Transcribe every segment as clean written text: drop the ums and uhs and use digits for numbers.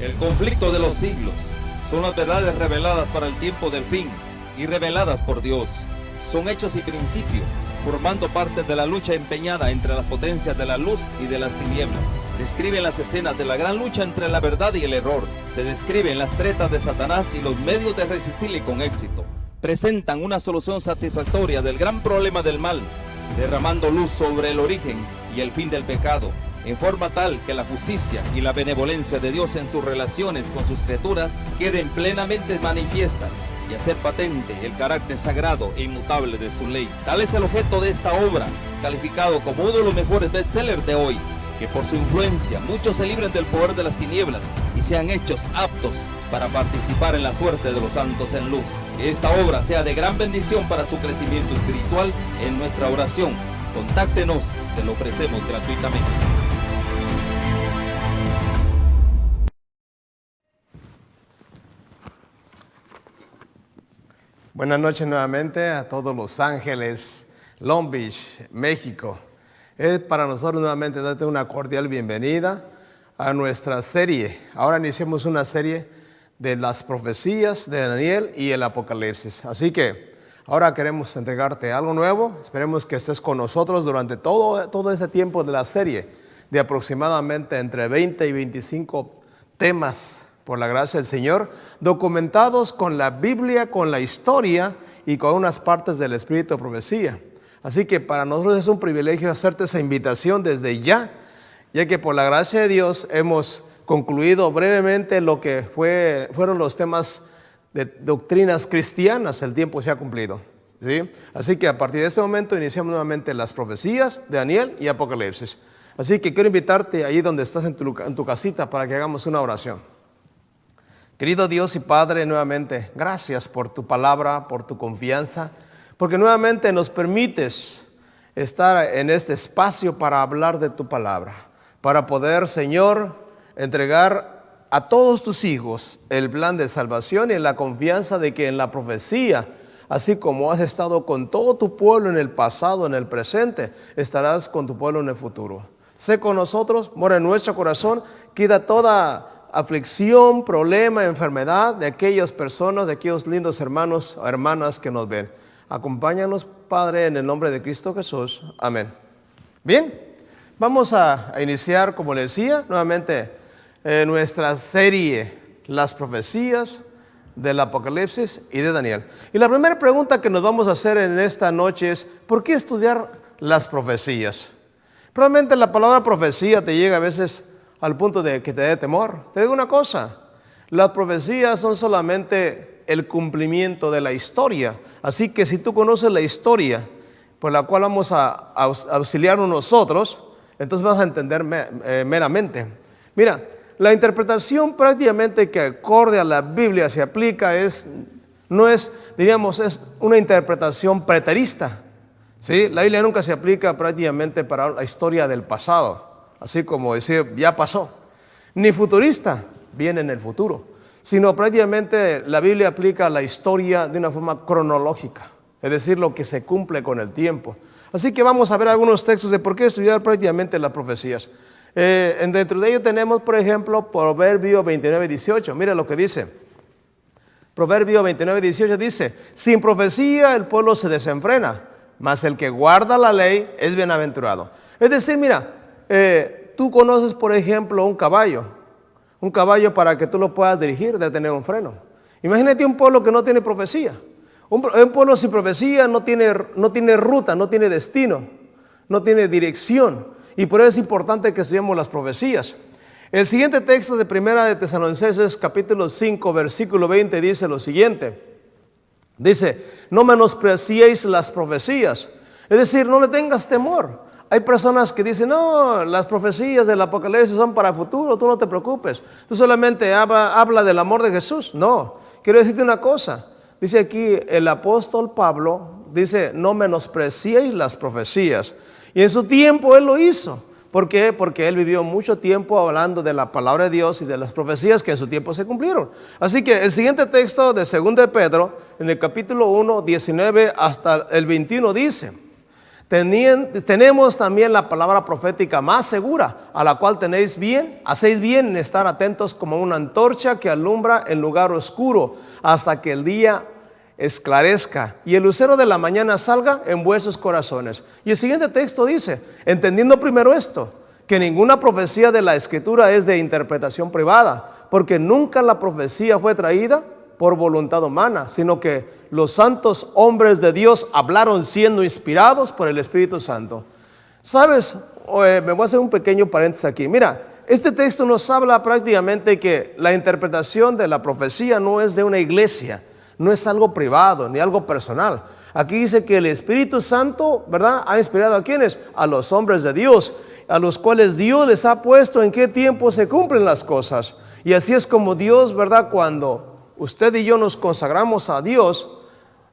El conflicto de los siglos son las verdades reveladas para el tiempo del fin y reveladas por Dios. Son hechos y principios, formando parte de la lucha empeñada entre las potencias de la luz y de las tinieblas. Describen las escenas de la gran lucha entre la verdad y el error. Se describen las tretas de Satanás y los medios de resistirle con éxito. Presentan una solución satisfactoria del gran problema del mal, derramando luz sobre el origen y el fin del pecado, en forma tal que la justicia y la benevolencia de Dios en sus relaciones con sus criaturas queden plenamente manifiestas y hacer patente el carácter sagrado e inmutable de su ley. Tal es el objeto de esta obra, calificado como uno de los mejores bestsellers de hoy, que por su influencia muchos se libren del poder de las tinieblas y sean hechos aptos para participar en la suerte de los santos en luz. Que esta obra sea de gran bendición para su crecimiento espiritual en nuestra oración. Contáctenos, se lo ofrecemos gratuitamente. Buenas noches nuevamente a todos Los Ángeles, Long Beach, México. Es para nosotros nuevamente darte una cordial bienvenida a nuestra serie. Ahora iniciamos una serie de las profecías de Daniel y el Apocalipsis. Así que ahora queremos entregarte algo nuevo. Esperemos que estés con nosotros durante todo ese tiempo de la serie, de aproximadamente entre 20 y 25 temas, por la gracia del Señor, documentados con la Biblia, con la historia y con unas partes del Espíritu de Profecía. Así que para nosotros es un privilegio hacerte esa invitación desde ya que por la gracia de Dios hemos concluido brevemente lo que fueron los temas de doctrinas cristianas. El tiempo se ha cumplido, ¿sí? Así que a partir de este momento iniciamos nuevamente las profecías de Daniel y Apocalipsis. Así que quiero invitarte ahí donde estás en tu casita para que hagamos una oración. Querido Dios y Padre, nuevamente, gracias por tu palabra, por tu confianza, porque nuevamente nos permites estar en este espacio para hablar de tu palabra, para poder, Señor, entregar a todos tus hijos el plan de salvación y la confianza de que en la profecía, así como has estado con todo tu pueblo en el pasado, en el presente, estarás con tu pueblo en el futuro. Sé con nosotros, mora en nuestro corazón, quita toda aflicción, problema, enfermedad de aquellas personas, de aquellos lindos hermanos o hermanas que nos ven. Acompáñanos, Padre, en el nombre de Cristo Jesús. Amén. Bien, vamos a iniciar, como les decía, nuevamente nuestra serie, las profecías del Apocalipsis y de Daniel. Y la primera pregunta que nos vamos a hacer en esta noche es, ¿por qué estudiar las profecías? Probablemente la palabra profecía te llega a veces al punto de que te dé temor. Te digo una cosa, las profecías son solamente el cumplimiento de la historia. Así que si tú conoces la historia por la cual vamos a auxiliarnos nosotros, entonces vas a entender meramente. Mira, la interpretación prácticamente que acorde a la Biblia se aplica es una interpretación preterista. ¿Sí? La Biblia nunca se aplica prácticamente para la historia del pasado. Así como decir, ya pasó. Ni futurista, viene en el futuro. Sino prácticamente la Biblia aplica la historia de una forma cronológica. Es decir, lo que se cumple con el tiempo. Así que vamos a ver algunos textos de por qué estudiar prácticamente las profecías. Dentro de ello tenemos, por ejemplo, Proverbio 29:18. Mira lo que dice. Proverbio 29:18 dice, sin profecía el pueblo se desenfrena, mas el que guarda la ley es bienaventurado. Es decir, mira, tú conoces, por ejemplo, un caballo para que tú lo puedas dirigir, debe tener un freno. Imagínate un pueblo que no tiene profecía. Un pueblo sin profecía no tiene ruta, no tiene destino, no tiene dirección. Y por eso es importante que estudiemos las profecías. El siguiente texto de Primera de Tesalonicenses, capítulo 5, versículo 20, dice lo siguiente. Dice, no menospreciéis las profecías. Es decir, no le tengas temor. Hay personas que dicen, no, las profecías del Apocalipsis son para el futuro, tú no te preocupes. Tú solamente habla del amor de Jesús. No, quiero decirte una cosa. Dice aquí el apóstol Pablo, dice, no menospreciéis las profecías. Y en su tiempo él lo hizo. ¿Por qué? Porque él vivió mucho tiempo hablando de la palabra de Dios y de las profecías que en su tiempo se cumplieron. Así que el siguiente texto de 2 de Pedro, en el capítulo 1, 19 hasta el 21 dice, Tenemos también la palabra profética más segura, a la cual hacéis bien en estar atentos como una antorcha que alumbra en lugar oscuro hasta que el día esclarezca y el lucero de la mañana salga en vuestros corazones. Y el siguiente texto dice, entendiendo primero esto, que ninguna profecía de la Escritura es de interpretación privada, porque nunca la profecía fue traída por voluntad humana, sino que los santos hombres de Dios hablaron siendo inspirados por el Espíritu Santo. ¿Sabes? Me voy a hacer un pequeño paréntesis aquí. Mira, este texto nos habla prácticamente que la interpretación de la profecía no es de una iglesia, no es algo privado ni algo personal. Aquí dice que el Espíritu Santo, ¿verdad?, ha inspirado ¿a quiénes? A los hombres de Dios, a los cuales Dios les ha puesto en qué tiempo se cumplen las cosas. Y así es como Dios, ¿verdad?, cuando usted y yo nos consagramos a Dios,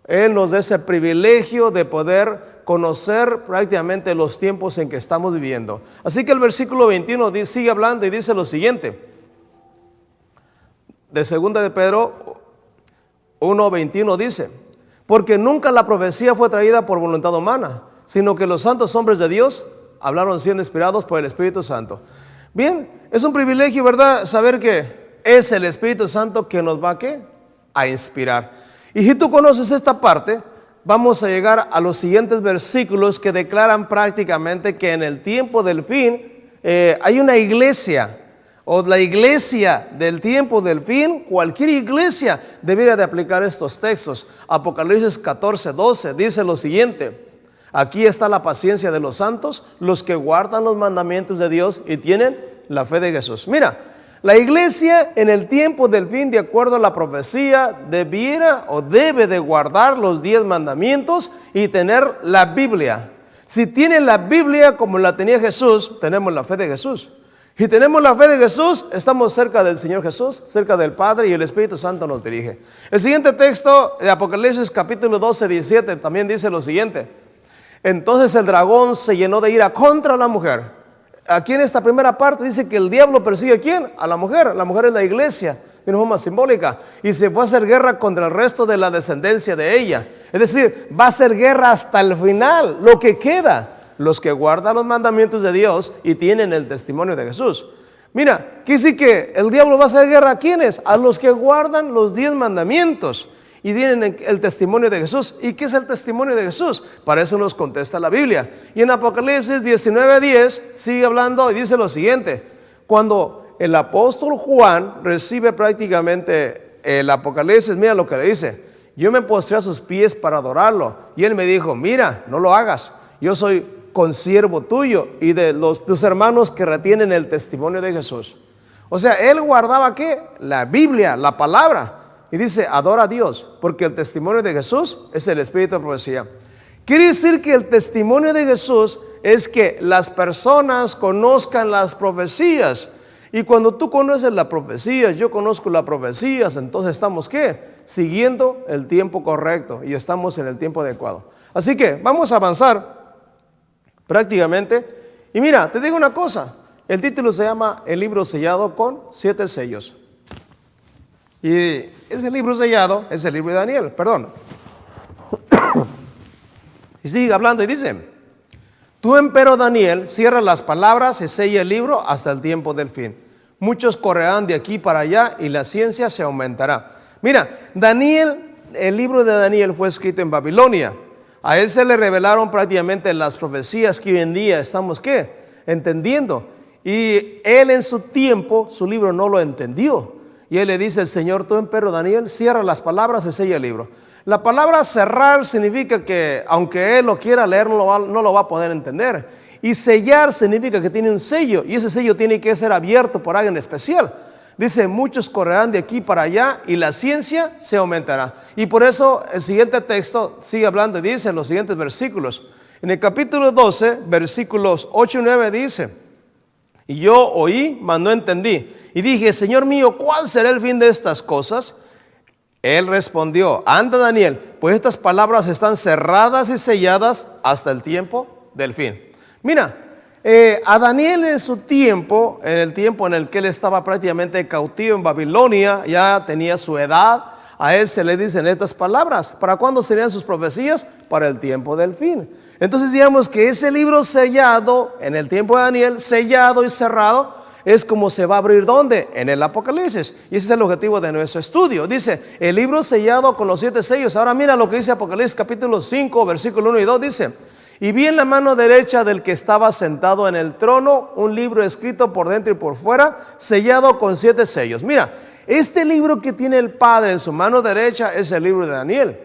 Él nos da ese privilegio de poder conocer prácticamente los tiempos en que estamos viviendo. Así que el versículo 21 sigue hablando y dice lo siguiente. De 2 de Pedro 1:21 dice, porque nunca la profecía fue traída por voluntad humana, sino que los santos hombres de Dios hablaron siendo inspirados por el Espíritu Santo. Bien, es un privilegio, ¿verdad?, saber que es el Espíritu Santo que nos va a inspirar. Y si tú conoces esta parte, vamos a llegar a los siguientes versículos que declaran prácticamente que en el tiempo del fin hay una iglesia, o la iglesia del tiempo del fin. Cualquier iglesia debería de aplicar estos textos. Apocalipsis 14:12 dice lo siguiente: aquí está la paciencia de los santos, los que guardan los mandamientos de Dios y tienen la fe de Jesús. Mira, la iglesia en el tiempo del fin, de acuerdo a la profecía, debiera o debe de guardar los 10 mandamientos y tener la Biblia. Si tienen la Biblia como la tenía Jesús, tenemos la fe de Jesús. Si tenemos la fe de Jesús, estamos cerca del Señor Jesús, cerca del Padre, y el Espíritu Santo nos dirige. El siguiente texto de Apocalipsis capítulo 12:17 también dice lo siguiente: entonces el dragón se llenó de ira contra la mujer. Aquí en esta primera parte dice que el diablo persigue ¿a quién? A la mujer. La mujer es la iglesia, de una forma simbólica. Y se fue a hacer guerra contra el resto de la descendencia de ella. Es decir, va a hacer guerra hasta el final, lo que queda. Los que guardan los mandamientos de Dios y tienen el testimonio de Jesús. Mira, aquí sí que el diablo va a hacer guerra ¿a quiénes? A los que guardan los 10 mandamientos y tienen el testimonio de Jesús. ¿Y qué es el testimonio de Jesús? Para eso nos contesta la Biblia. Y en Apocalipsis 19:10 sigue hablando y dice lo siguiente: cuando el apóstol Juan recibe prácticamente el Apocalipsis, mira lo que le dice: yo me postré a sus pies para adorarlo. Y él me dijo: mira, no lo hagas, yo soy consiervo tuyo y de tus hermanos que retienen el testimonio de Jesús. O sea, él guardaba ¿qué? La Biblia, la palabra. Y dice, adora a Dios, porque el testimonio de Jesús es el espíritu de profecía. Quiere decir que el testimonio de Jesús es que las personas conozcan las profecías. Y cuando tú conoces las profecías, yo conozco las profecías, entonces estamos ¿qué? Siguiendo el tiempo correcto y estamos en el tiempo adecuado. Así que vamos a avanzar prácticamente. Y mira, te digo una cosa, el título se llama El libro sellado con 7 sellos. Y ese libro sellado es el libro de Daniel, perdón. Y sigue hablando y dice: tú, empero Daniel, cierra las palabras y sella el libro hasta el tiempo del fin. Muchos correrán de aquí para allá y la ciencia se aumentará. Mira, Daniel, el libro de Daniel fue escrito en Babilonia. A él se le revelaron prácticamente las profecías que hoy en día estamos ¿qué? Entendiendo. Y él en su tiempo, su libro no lo entendió. Y él le dice: el Señor, tú, empero Daniel, cierra las palabras y sella el libro. La palabra cerrar significa que aunque él lo quiera leer, no lo va a poder entender. Y sellar significa que tiene un sello, y ese sello tiene que ser abierto por alguien especial. Dice: muchos correrán de aquí para allá y la ciencia se aumentará. Y por eso el siguiente texto sigue hablando y dice en los siguientes versículos. En el capítulo 12, versículos 8 y 9 dice: y yo oí, mas no entendí. Y dije: Señor mío, ¿cuál será el fin de estas cosas? Él respondió: anda, Daniel, pues estas palabras están cerradas y selladas hasta el tiempo del fin. Mira, a Daniel en su tiempo, en el tiempo en el que él estaba prácticamente cautivo en Babilonia, ya tenía su edad, a él se le dicen estas palabras. ¿Para cuándo serían sus profecías? Para el tiempo del fin. Entonces digamos que ese libro sellado, en el tiempo de Daniel, sellado y cerrado, es como se va a abrir, ¿dónde? En el Apocalipsis. Y ese es el objetivo de nuestro estudio. Dice, el libro sellado con los 7 sellos. Ahora mira lo que dice Apocalipsis capítulo 5, versículo 1 y 2, dice: y vi en la mano derecha del que estaba sentado en el trono un libro escrito por dentro y por fuera, sellado con 7 sellos. Mira, este libro que tiene el Padre en su mano derecha es el libro de Daniel.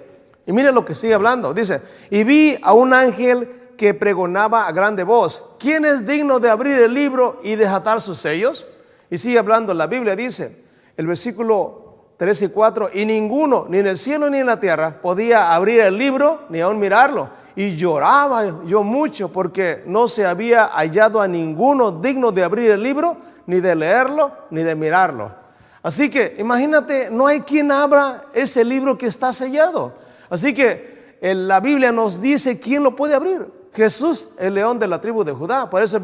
Y mira lo que sigue hablando. Dice, y vi a un ángel que pregonaba a grande voz: ¿quién es digno de abrir el libro y desatar sus sellos? Y sigue hablando, la Biblia dice, el versículo 3 y 4, y ninguno, ni en el cielo ni en la tierra, podía abrir el libro ni aún mirarlo. Y lloraba yo mucho porque no se había hallado a ninguno digno de abrir el libro, ni de leerlo, ni de mirarlo. Así que imagínate, no hay quien abra ese libro que está sellado. Así que la Biblia nos dice quién lo puede abrir. Jesús, el león de la tribu de Judá. Por eso el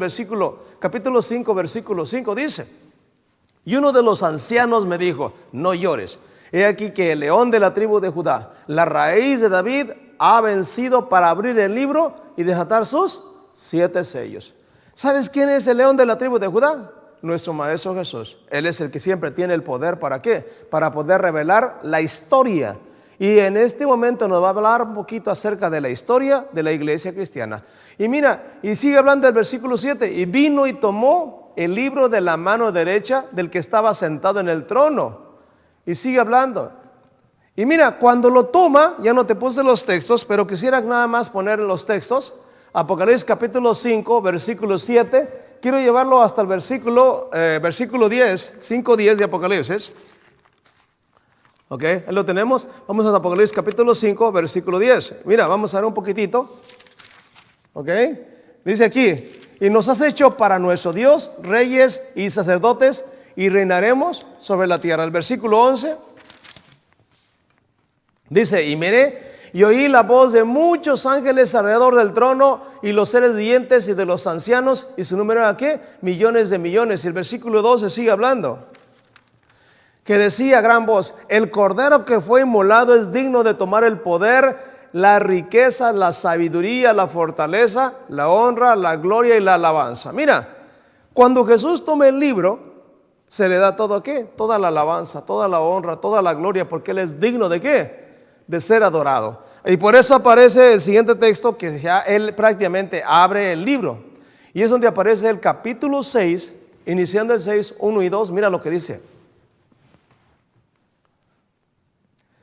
capítulo 5, versículo 5 dice: y uno de los ancianos me dijo, no llores. He aquí que el león de la tribu de Judá, la raíz de David, ha vencido para abrir el libro y desatar sus 7 sellos. ¿Sabes quién es el león de la tribu de Judá? Nuestro Maestro Jesús. Él es el que siempre tiene el poder. ¿Para qué? Para poder revelar la historia. Y en este momento nos va a hablar un poquito acerca de la historia de la iglesia cristiana. Y mira, y sigue hablando del versículo 7. Y vino y tomó el libro de la mano derecha del que estaba sentado en el trono. Y sigue hablando. Y mira, cuando lo toma, ya no te puse los textos, pero quisiera nada más poner los textos. Apocalipsis capítulo 5, versículo 7. Quiero llevarlo hasta el versículo 10, 5:10 de Apocalipsis. Ok, ahí lo tenemos. Vamos a Apocalipsis capítulo 5, versículo 10. Mira, vamos a ver un poquitito. Ok, dice aquí: y nos has hecho para nuestro Dios reyes y sacerdotes, y reinaremos sobre la tierra. El versículo 11 dice: y miré y oí la voz de muchos ángeles alrededor del trono, y los seres vivientes y de los ancianos, y su número era ¿qué? Millones de millones. Y el versículo 12 sigue hablando, que decía a gran voz: el cordero que fue inmolado es digno de tomar el poder, la riqueza, la sabiduría, la fortaleza, la honra, la gloria y la alabanza. Mira, cuando Jesús toma el libro, se le da todo ¿qué? Toda la alabanza, toda la honra, toda la gloria, porque Él es digno ¿de qué? De ser adorado. Y por eso aparece el siguiente texto, que ya Él prácticamente abre el libro. Y es donde aparece el capítulo 6, iniciando el 6, 1 y 2. Mira lo que dice.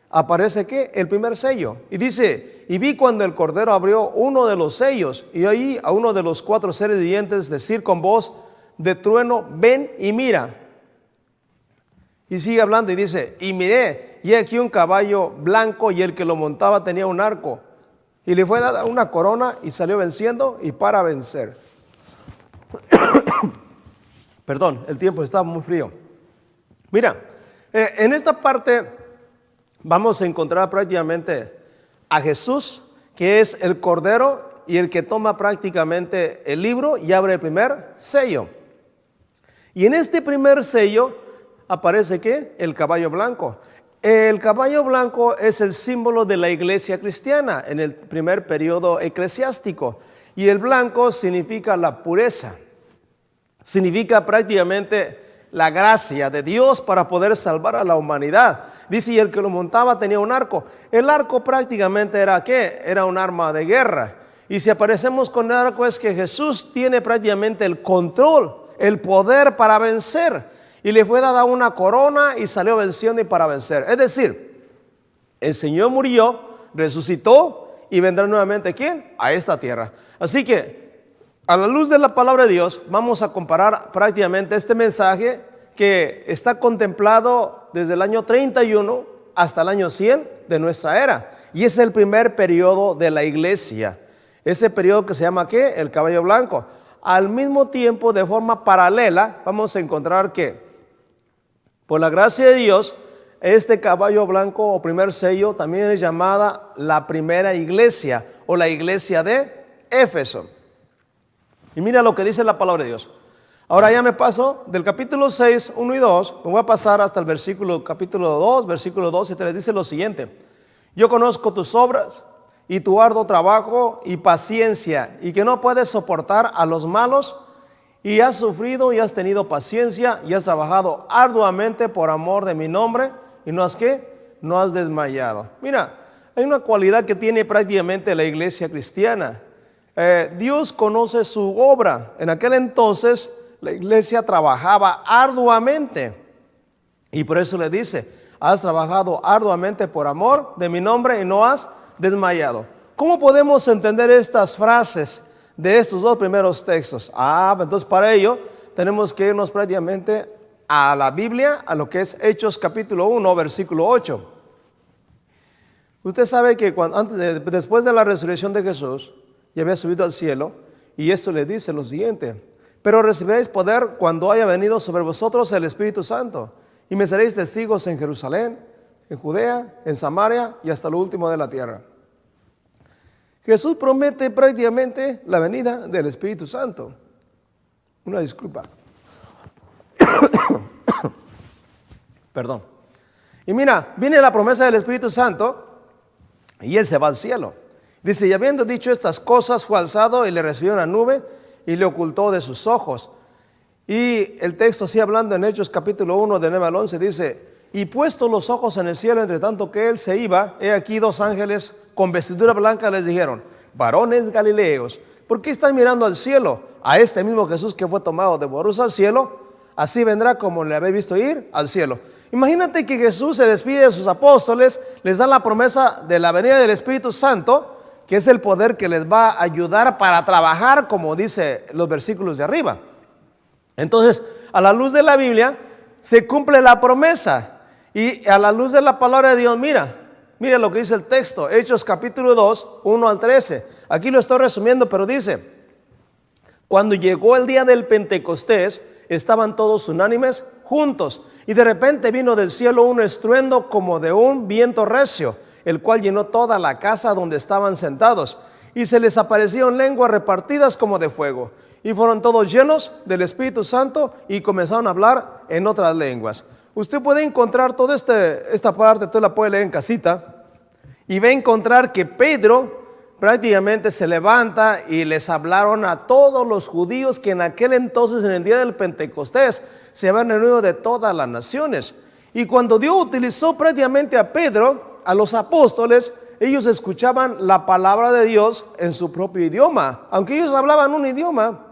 Aparece ¿qué? El primer sello. Y dice: y vi cuando el Cordero abrió uno de los sellos, y oí a uno de los 4 seres vivientes decir con voz de trueno: ven y mira. Y sigue hablando y dice: y miré, y aquí un caballo blanco, y el que lo montaba tenía un arco, y le fue dada una corona, y salió venciendo y para vencer. Perdón, el tiempo estaba muy frío. Mira, en esta parte vamos a encontrar prácticamente a Jesús, que es el Cordero y el que toma prácticamente el libro y abre el primer sello. Y en este primer sello aparece ¿qué? El caballo blanco. El caballo blanco es el símbolo de la iglesia cristiana en el primer periodo eclesiástico. Y el blanco significa la pureza. Significa prácticamente la gracia de Dios para poder salvar a la humanidad. Dice: y el que lo montaba tenía un arco. El arco prácticamente era ¿qué? Era un arma de guerra. Y si aparecemos con el arco es que Jesús tiene prácticamente el control, el poder para vencer. Y le fue dada una corona y salió venciendo y para vencer. Es decir, el Señor murió, resucitó y vendrá nuevamente ¿quién? A esta tierra. Así que a la luz de la palabra de Dios vamos a comparar prácticamente este mensaje que está contemplado desde el año 31 hasta el año 100 de nuestra era. Y es el primer periodo de la iglesia. Ese periodo que se llama ¿qué? El caballo blanco. Al mismo tiempo, de forma paralela, vamos a encontrar que por la gracia de Dios, este caballo blanco o primer sello también es llamada la primera iglesia o la iglesia de Éfeso. Y mira lo que dice la palabra de Dios. Ahora ya me paso del capítulo 6, 1 y 2, me voy a pasar hasta el capítulo 2, versículo 2 y 3, dice lo siguiente: yo conozco tus obras y tu arduo trabajo y paciencia, y que no puedes soportar a los malos, y has sufrido y has tenido paciencia y has trabajado arduamente por amor de mi nombre, y no has ¿qué? No has desmayado. Mira, hay una cualidad que tiene prácticamente la iglesia cristiana. Dios conoce su obra. En aquel entonces la iglesia trabajaba arduamente, y por eso le dice: has trabajado arduamente por amor de mi nombre y no has desmayado. ¿Cómo podemos entender estas frases de estos dos primeros textos? Entonces para ello tenemos que irnos prácticamente a la Biblia, a lo que es Hechos capítulo 1, versículo 8. Usted sabe que después de la resurrección de Jesús, ya había subido al cielo, y esto le dice lo siguiente: pero recibiréis poder cuando haya venido sobre vosotros el Espíritu Santo, y me seréis testigos en Jerusalén, en Judea, en Samaria y hasta lo último de la tierra. Jesús promete prácticamente la venida del Espíritu Santo. Una disculpa. Perdón. Y mira, viene la promesa del Espíritu Santo y Él se va al cielo. Dice: y habiendo dicho estas cosas, fue alzado y le recibió una nube y le ocultó de sus ojos. Y el texto sigue hablando en Hechos capítulo 1 de 9 al 11, dice: y puestos los ojos en el cielo, entre tanto que él se iba, he aquí dos ángeles con vestidura blanca les dijeron: varones galileos, ¿por qué están mirando al cielo? A este mismo Jesús que fue tomado de vosotros al cielo, así vendrá como le habéis visto ir al cielo. Imagínate que Jesús se despide de sus apóstoles, les da la promesa de la venida del Espíritu Santo, que es el poder que les va a ayudar para trabajar, como dice los versículos de arriba. Entonces, a la luz de la Biblia, se cumple la promesa. Y a la luz de la palabra de Dios, mira lo que dice el texto, Hechos capítulo 2, 1 al 13. Aquí lo estoy resumiendo, pero dice: cuando llegó el día del Pentecostés, estaban todos unánimes juntos, y de repente vino del cielo un estruendo como de un viento recio, el cual llenó toda la casa donde estaban sentados, y se les aparecieron lenguas repartidas como de fuego, y fueron todos llenos del Espíritu Santo y comenzaron a hablar en otras lenguas. Usted puede encontrar toda esta parte, usted la puede leer en casita, y va a encontrar que Pedro prácticamente se levanta y les hablaron a todos los judíos que en aquel entonces, en el día del Pentecostés, se habían reunido de todas las naciones. Y cuando Dios utilizó prácticamente a Pedro, a los apóstoles, ellos escuchaban la palabra de Dios en su propio idioma. Aunque ellos hablaban un idioma,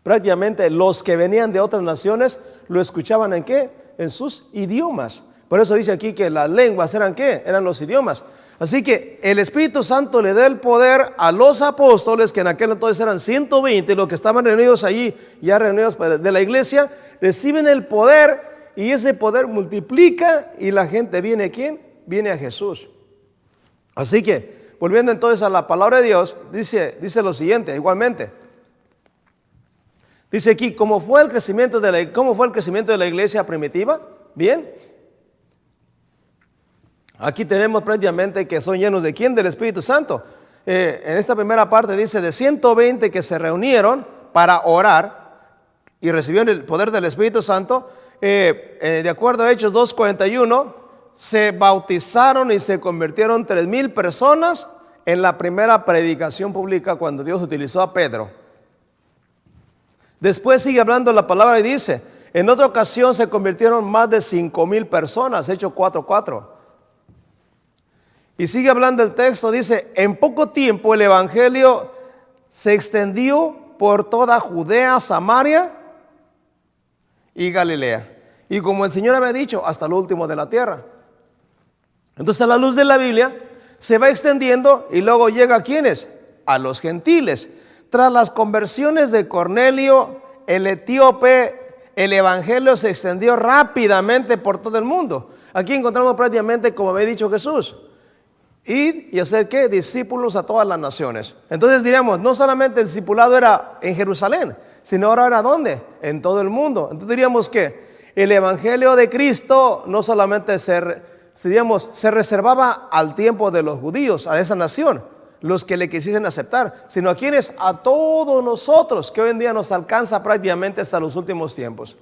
prácticamente los que venían de otras naciones lo escuchaban ¿en qué? En sus idiomas. Por eso dice aquí que las lenguas eran ¿qué? Eran los idiomas. Así que el Espíritu Santo le da el poder a los apóstoles, que en aquel entonces eran 120, los que estaban reunidos allí, ya reunidos de la iglesia, reciben el poder, y ese poder multiplica, y la gente viene ¿a quién? Viene a Jesús. Así que, volviendo entonces a la palabra de Dios, dice lo siguiente, igualmente. Dice aquí: ¿cómo fue el crecimiento de la iglesia primitiva? Bien. Aquí tenemos prácticamente que son llenos ¿de quién? Del Espíritu Santo. En esta primera parte dice de 120 que se reunieron para orar y recibieron el poder del Espíritu Santo. De acuerdo a Hechos 2:41, se bautizaron y se convirtieron 3,000 personas en la primera predicación pública cuando Dios utilizó a Pedro. Después sigue hablando la palabra y dice: en otra ocasión se convirtieron más de 5,000 personas, Hechos 4:4. Y sigue hablando el texto, dice: en poco tiempo el evangelio se extendió por toda Judea, Samaria y Galilea. Y como el Señor había dicho, hasta lo último de la tierra. Entonces, a la luz de la Biblia, se va extendiendo y luego llega ¿a quiénes? A los gentiles. Tras las conversiones de Cornelio, el etíope, el evangelio se extendió rápidamente por todo el mundo. Aquí encontramos prácticamente, como había dicho Jesús, ir y hacer ¿qué? Discípulos a todas las naciones. Entonces diríamos, no solamente el discipulado era en Jerusalén, sino ahora era ¿dónde? En todo el mundo. Entonces diríamos que el evangelio de Cristo no solamente se reservaba al tiempo de los judíos, a esa nación. los que le quisiesen aceptar, sino a quienes, a todos nosotros, que hoy en día nos alcanza prácticamente hasta los últimos tiempos.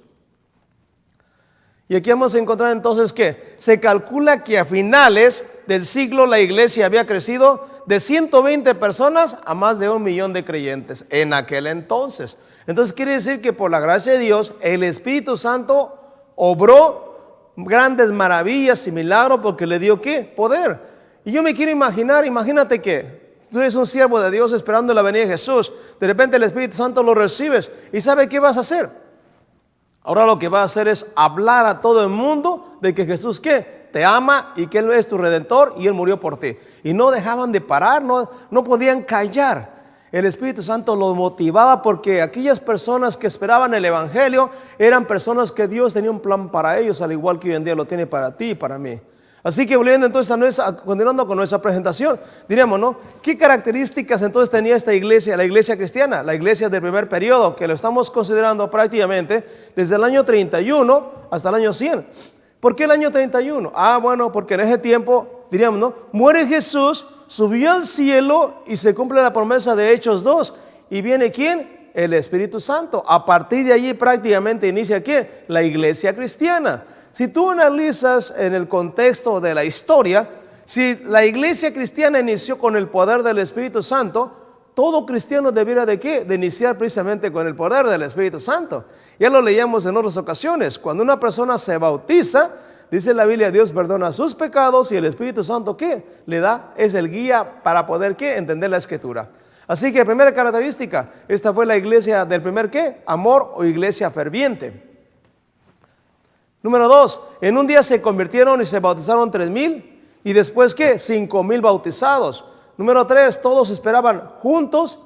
Y aquí vamos a encontrar entonces que se calcula que a finales del siglo la iglesia había crecido de 120 personas a más de 1 millón de creyentes en aquel entonces. Entonces quiere decir que por la gracia de Dios el Espíritu Santo obró grandes maravillas y milagros porque le dio ¿qué? Poder. Y yo me quiero imaginar, imagínate que tú eres un siervo de Dios esperando la venida de Jesús. De repente el Espíritu Santo lo recibes y ¿sabe qué vas a hacer? Ahora lo que vas a hacer es hablar a todo el mundo de que Jesús ¿qué? Te ama y que Él es tu Redentor y Él murió por ti. Y no dejaban de parar, no podían callar. El Espíritu Santo los motivaba porque aquellas personas que esperaban el Evangelio eran personas que Dios tenía un plan para ellos, al igual que hoy en día lo tiene para ti y para mí. Así que volviendo entonces continuando con nuestra presentación, diríamos, ¿no? ¿Qué características entonces tenía esta iglesia, la iglesia cristiana? La iglesia del primer periodo, que lo estamos considerando prácticamente desde el año 31 hasta el año 100. ¿Por qué el año 31? Bueno, porque en ese tiempo, diríamos, ¿no? Muere Jesús, subió al cielo y se cumple la promesa de Hechos 2. ¿Y viene quién? El Espíritu Santo. A partir de allí prácticamente inicia ¿qué? La iglesia cristiana. Si tú analizas en el contexto de la historia, si la iglesia cristiana inició con el poder del Espíritu Santo, todo cristiano debiera de ¿qué? De iniciar precisamente con el poder del Espíritu Santo. Ya lo leíamos en otras ocasiones. Cuando una persona se bautiza, dice la Biblia, Dios perdona sus pecados y el Espíritu Santo ¿qué? Le da, es el guía para poder ¿qué? Entender la Escritura. Así que primera característica, esta fue la iglesia del primer ¿qué? Amor o iglesia ferviente. Número 2, en un día se convirtieron y se bautizaron 3,000 y después ¿qué? 5,000 bautizados. Número 3, todos estaban juntos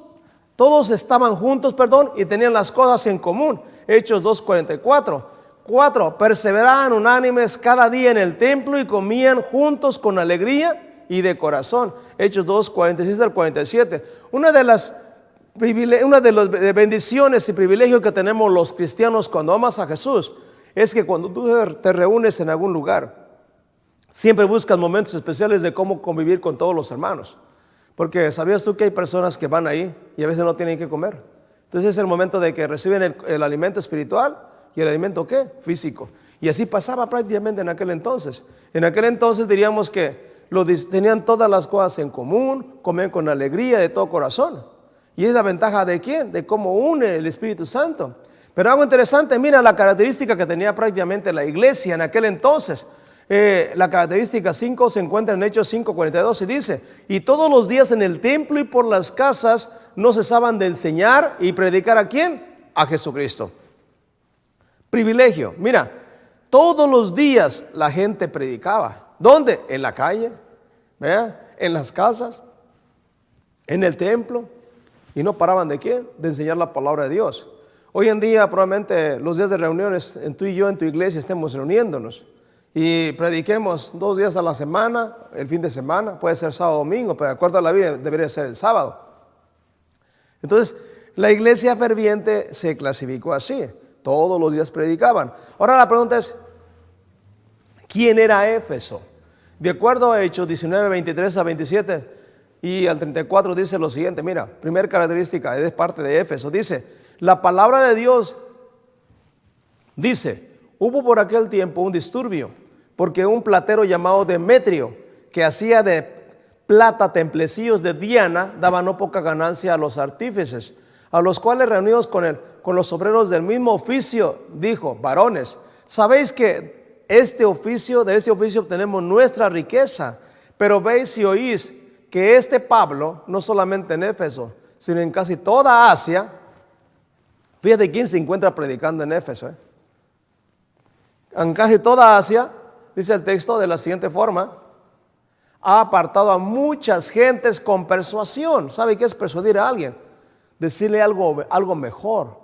y tenían las cosas en común. Hechos 2:44. 4, perseveraban unánimes cada día en el templo y comían juntos con alegría y de corazón. Hechos 2:46 al 47. Una de las bendiciones y privilegios que tenemos los cristianos cuando amas a Jesús es que cuando tú te reúnes en algún lugar, siempre buscas momentos especiales de cómo convivir con todos los hermanos. Porque ¿sabías tú que hay personas que van ahí y a veces no tienen que comer? Entonces es el momento de que reciben el alimento espiritual y el alimento ¿qué? Físico. Y así pasaba prácticamente en aquel entonces. En aquel entonces diríamos que tenían todas las cosas en común, comían con alegría de todo corazón. Y es la ventaja de ¿quién? De cómo une el Espíritu Santo. Pero algo interesante, mira la característica que tenía prácticamente la iglesia en aquel entonces. La característica 5 se encuentra en Hechos 5:42 y dice: y todos los días en el templo y por las casas no cesaban de enseñar y predicar ¿a quién? A Jesucristo. Privilegio, mira, todos los días la gente predicaba. ¿Dónde? En la calle, ¿verdad? En las casas, en el templo. Y no paraban ¿de qué? De enseñar la palabra de Dios. Hoy en día probablemente los días de reuniones, tú y yo en tu iglesia estemos reuniéndonos y prediquemos 2 días a la semana, el fin de semana, puede ser sábado o domingo, pero de acuerdo a la Biblia debería ser el sábado. Entonces, la iglesia ferviente se clasificó así, todos los días predicaban. Ahora la pregunta es, ¿quién era Éfeso? De acuerdo a Hechos 19, 23 a 27 y al 34 dice lo siguiente, mira, primera característica, es parte de Éfeso, dice: la palabra de Dios dice, hubo por aquel tiempo un disturbio, porque un platero llamado Demetrio, que hacía de plata templecillos de Diana, daba no poca ganancia a los artífices, a los cuales reunidos con los obreros del mismo oficio, dijo: varones, sabéis que de este oficio obtenemos nuestra riqueza, pero veis y oís que este Pablo, no solamente en Éfeso, sino en casi toda Asia. Fíjate quién se encuentra predicando en Éfeso. En casi toda Asia, dice el texto de la siguiente forma: ha apartado a muchas gentes con persuasión. ¿Sabe qué es persuadir a alguien? Decirle algo mejor,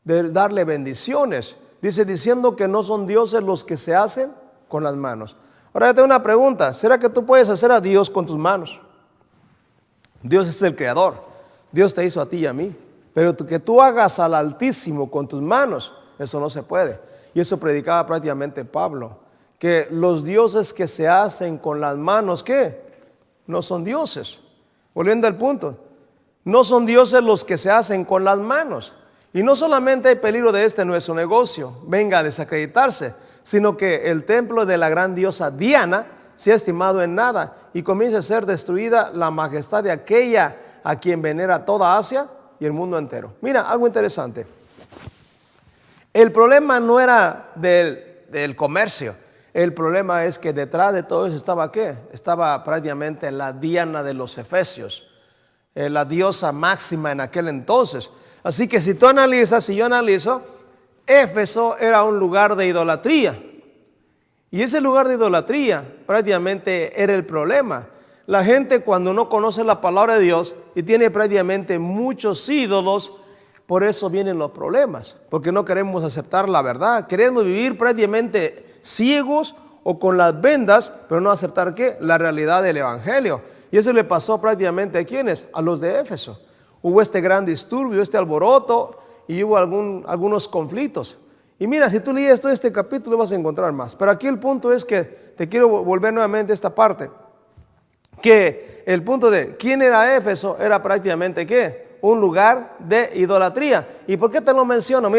de darle bendiciones. Dice, diciendo que no son dioses los que se hacen con las manos. Ahora yo tengo una pregunta: ¿será que tú puedes hacer a Dios con tus manos? Dios es el creador, Dios te hizo a ti y a mí. Pero que tú hagas al Altísimo con tus manos, eso no se puede. Y eso predicaba prácticamente Pablo, que los dioses que se hacen con las manos, ¿qué? No son dioses. Volviendo al punto, no son dioses los que se hacen con las manos. Y no solamente hay peligro de nuestro negocio venga a desacreditarse, sino que el templo de la gran diosa Diana sea estimado en nada y comience a ser destruida la majestad de aquella a quien venera toda Asia y el mundo entero. Mira, algo interesante. El problema no era del comercio. El problema es que detrás de todo eso estaba ¿qué? Estaba prácticamente la Diana de los Efesios, la diosa máxima en aquel entonces. Así que si tú analizas, si yo analizo, Éfeso era un lugar de idolatría. Y ese lugar de idolatría prácticamente era el problema. La gente cuando no conoce la palabra de Dios y tiene prácticamente muchos ídolos, por eso vienen los problemas. Porque no queremos aceptar la verdad. Queremos vivir prácticamente ciegos o con las vendas, pero no aceptar ¿qué? La realidad del evangelio. Y eso le pasó prácticamente ¿a quiénes? A los de Éfeso. Hubo este gran disturbio, este alboroto y hubo algunos conflictos. Y mira, si tú lees todo este capítulo vas a encontrar más. Pero aquí el punto es que te quiero volver nuevamente a esta parte. Que el punto de quién era Éfeso era prácticamente ¿qué? Un lugar de idolatría. ¿Y por qué te lo menciono?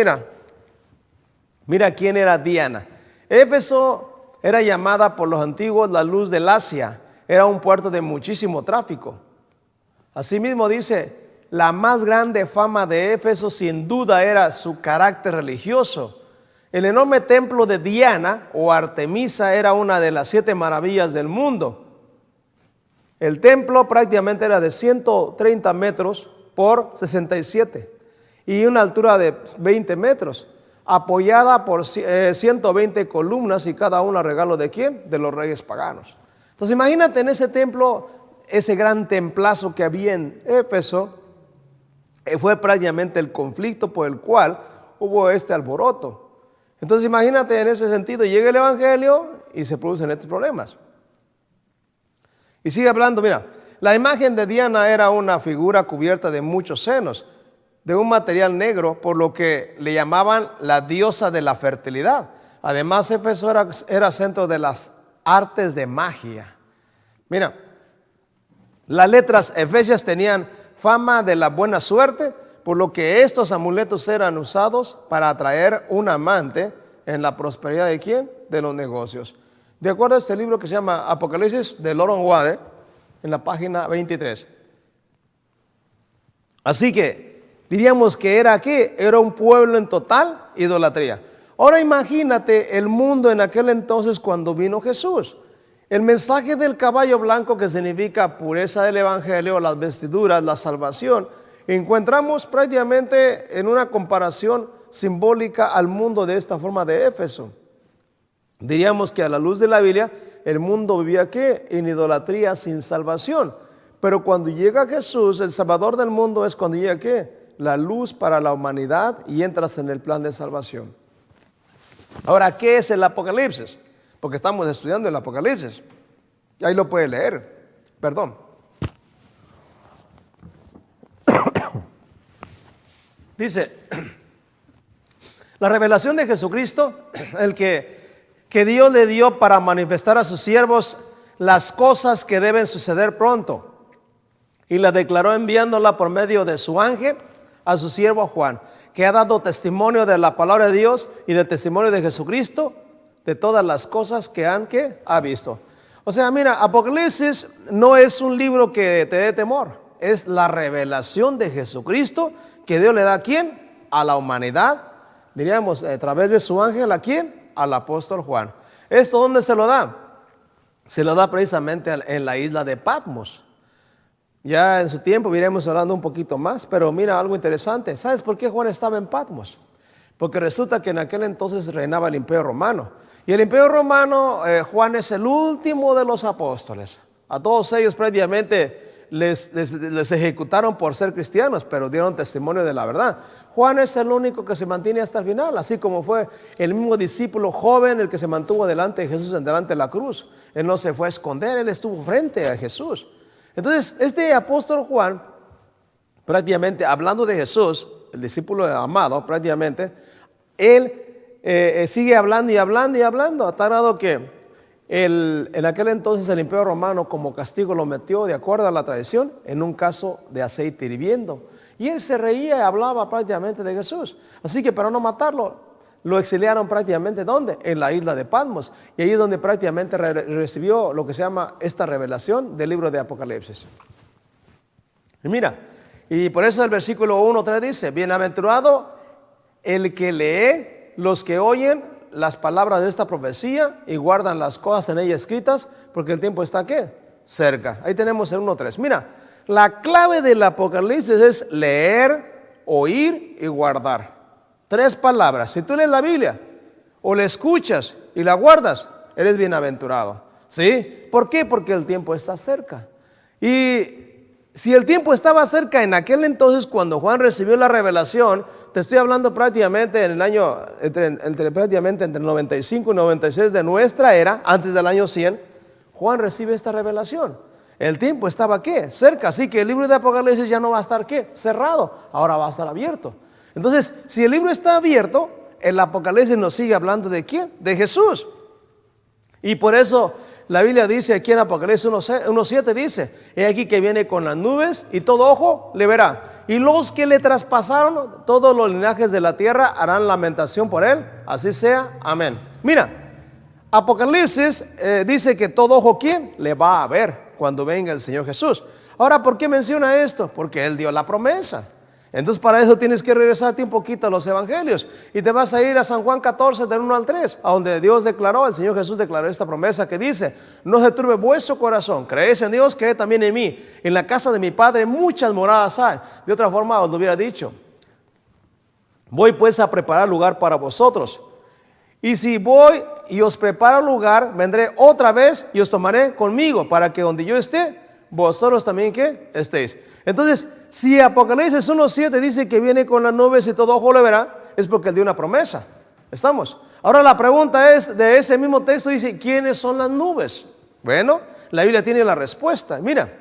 Mira quién era Diana. Éfeso era llamada por los antiguos la luz del Asia. Era un puerto de muchísimo tráfico. Asimismo dice, la más grande fama de Éfeso sin duda era su carácter religioso. El enorme templo de Diana o Artemisa era una de las 7 maravillas del mundo. El templo prácticamente era de 130 metros por 67 y una altura de 20 metros, apoyada por 120 columnas y cada una regalo ¿de quién? De los reyes paganos. Entonces imagínate en ese templo, ese gran templazo que había en Éfeso, fue prácticamente el conflicto por el cual hubo este alboroto. Entonces imagínate en ese sentido, llega el evangelio y se producen estos problemas. Y sigue hablando, mira, la imagen de Diana era una figura cubierta de muchos senos, de un material negro, por lo que le llamaban la diosa de la fertilidad. Además, Éfeso era centro de las artes de magia. Mira, las letras efesias tenían fama de la buena suerte, por lo que estos amuletos eran usados para atraer un amante en la prosperidad de ¿quién? De los negocios. De acuerdo a este libro que se llama Apocalipsis de Loron Wade, en la página 23. Así que diríamos que era ¿qué? Era un pueblo en total idolatría. Ahora imagínate el mundo en aquel entonces cuando vino Jesús. El mensaje del caballo blanco, que significa pureza del evangelio, las vestiduras, la salvación, encontramos prácticamente en una comparación simbólica al mundo de esta forma de Éfeso. Diríamos que a la luz de la Biblia, el mundo vivía ¿qué? En idolatría sin salvación. Pero cuando llega Jesús, el Salvador del mundo, es cuando llega ¿qué? La luz para la humanidad y entras en el plan de salvación. Ahora, ¿qué es el Apocalipsis? Porque estamos estudiando el Apocalipsis. Y ahí lo puede leer. Perdón. Dice, la revelación de Jesucristo, el que Dios le dio para manifestar a sus siervos las cosas que deben suceder pronto. Y la declaró enviándola por medio de su ángel a su siervo Juan, que ha dado testimonio de la palabra de Dios y del testimonio de Jesucristo, de todas las cosas que ha visto. O sea, mira, Apocalipsis no es un libro que te dé temor, es la revelación de Jesucristo que Dios le da ¿a quién? A la humanidad, diríamos, a través de su ángel, ¿a quién? Al apóstol Juan. ¿Esto dónde se lo da? Se lo da precisamente en la isla de Patmos. Ya en su tiempo iremos hablando un poquito más, pero mira algo interesante. ¿Sabes por qué Juan estaba en Patmos? Porque resulta que en aquel entonces reinaba el Imperio Romano. Y el Imperio Romano, Juan es el último de los apóstoles. A todos ellos prácticamente les ejecutaron por ser cristianos, pero dieron testimonio de la verdad. Juan es el único que se mantiene hasta el final, así como fue el mismo discípulo joven el que se mantuvo delante de Jesús, delante de la cruz. Él no se fue a esconder, él estuvo frente a Jesús. Entonces, este apóstol Juan, prácticamente hablando de Jesús, el discípulo amado, prácticamente, él sigue hablando y hablando y hablando, a tal grado que en aquel entonces el Imperio Romano como castigo lo metió, de acuerdo a la tradición, en un caso de aceite hirviendo. Y él se reía y hablaba prácticamente de Jesús. Así que para no matarlo, lo exiliaron prácticamente, ¿dónde? En la isla de Patmos. Y ahí es donde prácticamente recibió lo que se llama esta revelación del libro de Apocalipsis. Y mira, y por eso el versículo 1:3 dice, bienaventurado el que lee, los que oyen las palabras de esta profecía y guardan las cosas en ella escritas, porque el tiempo está, ¿qué? Cerca. Ahí tenemos el 1:3. Mira, la clave del Apocalipsis es leer, oír y guardar. 3 palabras. Si tú lees la Biblia o la escuchas y la guardas, eres bienaventurado. ¿Sí? ¿Por qué? Porque el tiempo está cerca. Y si el tiempo estaba cerca en aquel entonces, cuando Juan recibió la revelación, te estoy hablando prácticamente en el año, prácticamente entre el 95 y 96 de nuestra era, antes del año 100, Juan recibe esta revelación. El tiempo estaba, ¿qué? Cerca. Así que el libro de Apocalipsis ya no va a estar, ¿qué? Cerrado. Ahora va a estar abierto. Entonces, si el libro está abierto, el Apocalipsis nos sigue hablando ¿de quién? De Jesús. Y por eso la Biblia dice aquí en Apocalipsis 1:7 dice, he aquí que viene con las nubes y todo ojo le verá. Y los que le traspasaron, todos los linajes de la tierra harán lamentación por él. Así sea. Amén. Mira, Apocalipsis dice que todo ojo, ¿quién? Le va a ver cuando venga el Señor Jesús. Ahora, ¿por qué menciona esto? Porque Él dio la promesa. Entonces para eso tienes que regresarte un poquito a los evangelios y te vas a ir a San Juan 14 del 1 al 3, a donde Dios declaró, el Señor Jesús declaró esta promesa que dice, no se turbe vuestro corazón, creéis en Dios, creed también en mí, en la casa de mi Padre muchas moradas hay. De otra forma os lo hubiera dicho, voy pues a preparar lugar para vosotros, y si voy y os preparo lugar, vendré otra vez y os tomaré conmigo, para que donde yo esté, vosotros también ¿qué? Estéis. Entonces, si Apocalipsis 1:7 dice que viene con las nubes y todo ojo le verá, es porque Él dio una promesa. ¿Estamos? Ahora la pregunta es, de ese mismo texto dice, ¿quiénes son las nubes? Bueno, la Biblia tiene la respuesta. Mira,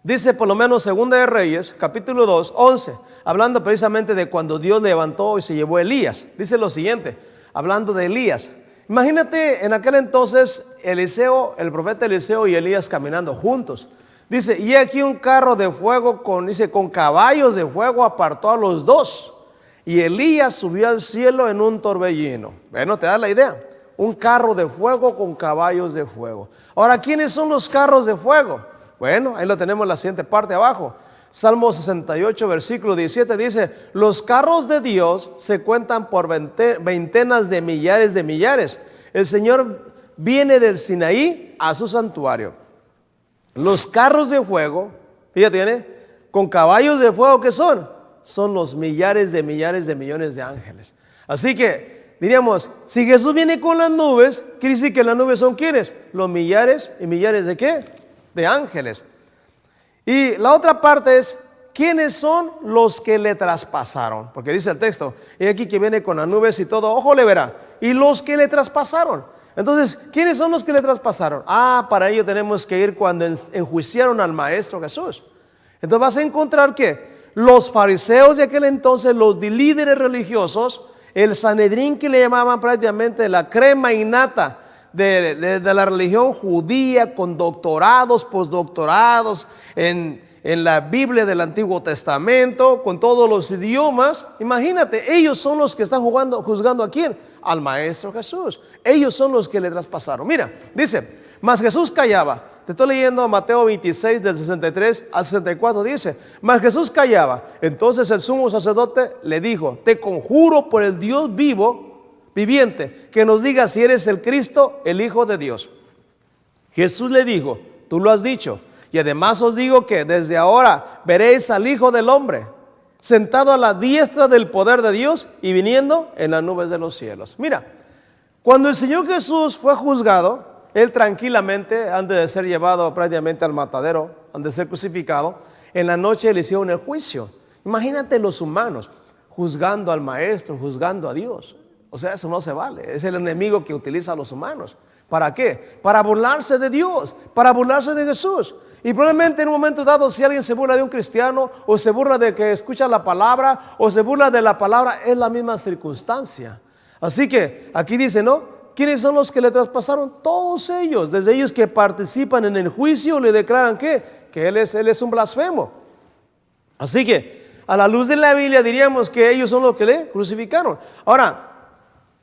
dice por lo menos 2 de Reyes, capítulo 2, 11, hablando precisamente de cuando Dios levantó y se llevó a Elías. Dice lo siguiente, hablando de Elías. Imagínate en aquel entonces Eliseo, el profeta Eliseo y Elías caminando juntos. Dice, y aquí un carro de fuego con caballos de fuego apartó a los dos. Y Elías subió al cielo en un torbellino. Bueno, te da la idea. Un carro de fuego con caballos de fuego. Ahora, ¿quiénes son los carros de fuego? Bueno, ahí lo tenemos en la siguiente parte abajo. Salmo 68, versículo 17 dice, los carros de Dios se cuentan por veintenas de millares. El Señor viene del Sinaí a su santuario. Los carros de fuego, fíjate, con caballos de fuego, ¿qué son? Son los millares de millones de ángeles. Así que, diríamos, si Jesús viene con las nubes, quiere decir que las nubes son ¿quiénes? Los millares y millares de ¿qué? De ángeles. Y la otra parte es, ¿quiénes son los que le traspasaron? Porque dice el texto, y aquí que viene con las nubes y todo ojo le verá. Y los que le traspasaron. Entonces, ¿quiénes son los que le traspasaron? Para ello tenemos que ir cuando enjuiciaron al Maestro Jesús. Entonces vas a encontrar que los fariseos de aquel entonces, los líderes religiosos, el Sanedrín que le llamaban prácticamente la crema innata de la religión judía, con doctorados, postdoctorados en la Biblia del Antiguo Testamento, con todos los idiomas. Imagínate, ellos son los que están juzgando ¿a quién? Al Maestro Jesús. Ellos son los que le traspasaron. Mira, dice, mas Jesús callaba. Te estoy leyendo Mateo 26 del 63 al 64, dice, mas Jesús callaba. Entonces el sumo sacerdote le dijo, te conjuro por el Dios viviente, que nos diga si eres el Cristo, el Hijo de Dios. Jesús le dijo, tú lo has dicho, y además os digo que desde ahora veréis al Hijo del Hombre sentado a la diestra del poder de Dios y viniendo en las nubes de los cielos. Mira, cuando el Señor Jesús fue juzgado, Él tranquilamente, antes de ser llevado prácticamente al matadero, antes de ser crucificado, en la noche le hicieron el juicio. Imagínate los humanos juzgando al Maestro, juzgando a Dios. O sea, eso no se vale. Es el enemigo que utiliza a los humanos. ¿Para qué? Para burlarse de Dios, para burlarse de Jesús. Y probablemente en un momento dado, si alguien se burla de un cristiano, o se burla de que escucha la palabra, o se burla de la palabra, es la misma circunstancia. Así que aquí dice, ¿no? ¿quiénes son los que le traspasaron? Todos ellos, desde ellos que participan en el juicio, le declaran que él es un blasfemo. Así que, a la luz de la Biblia, diríamos que ellos son los que le crucificaron. Ahora,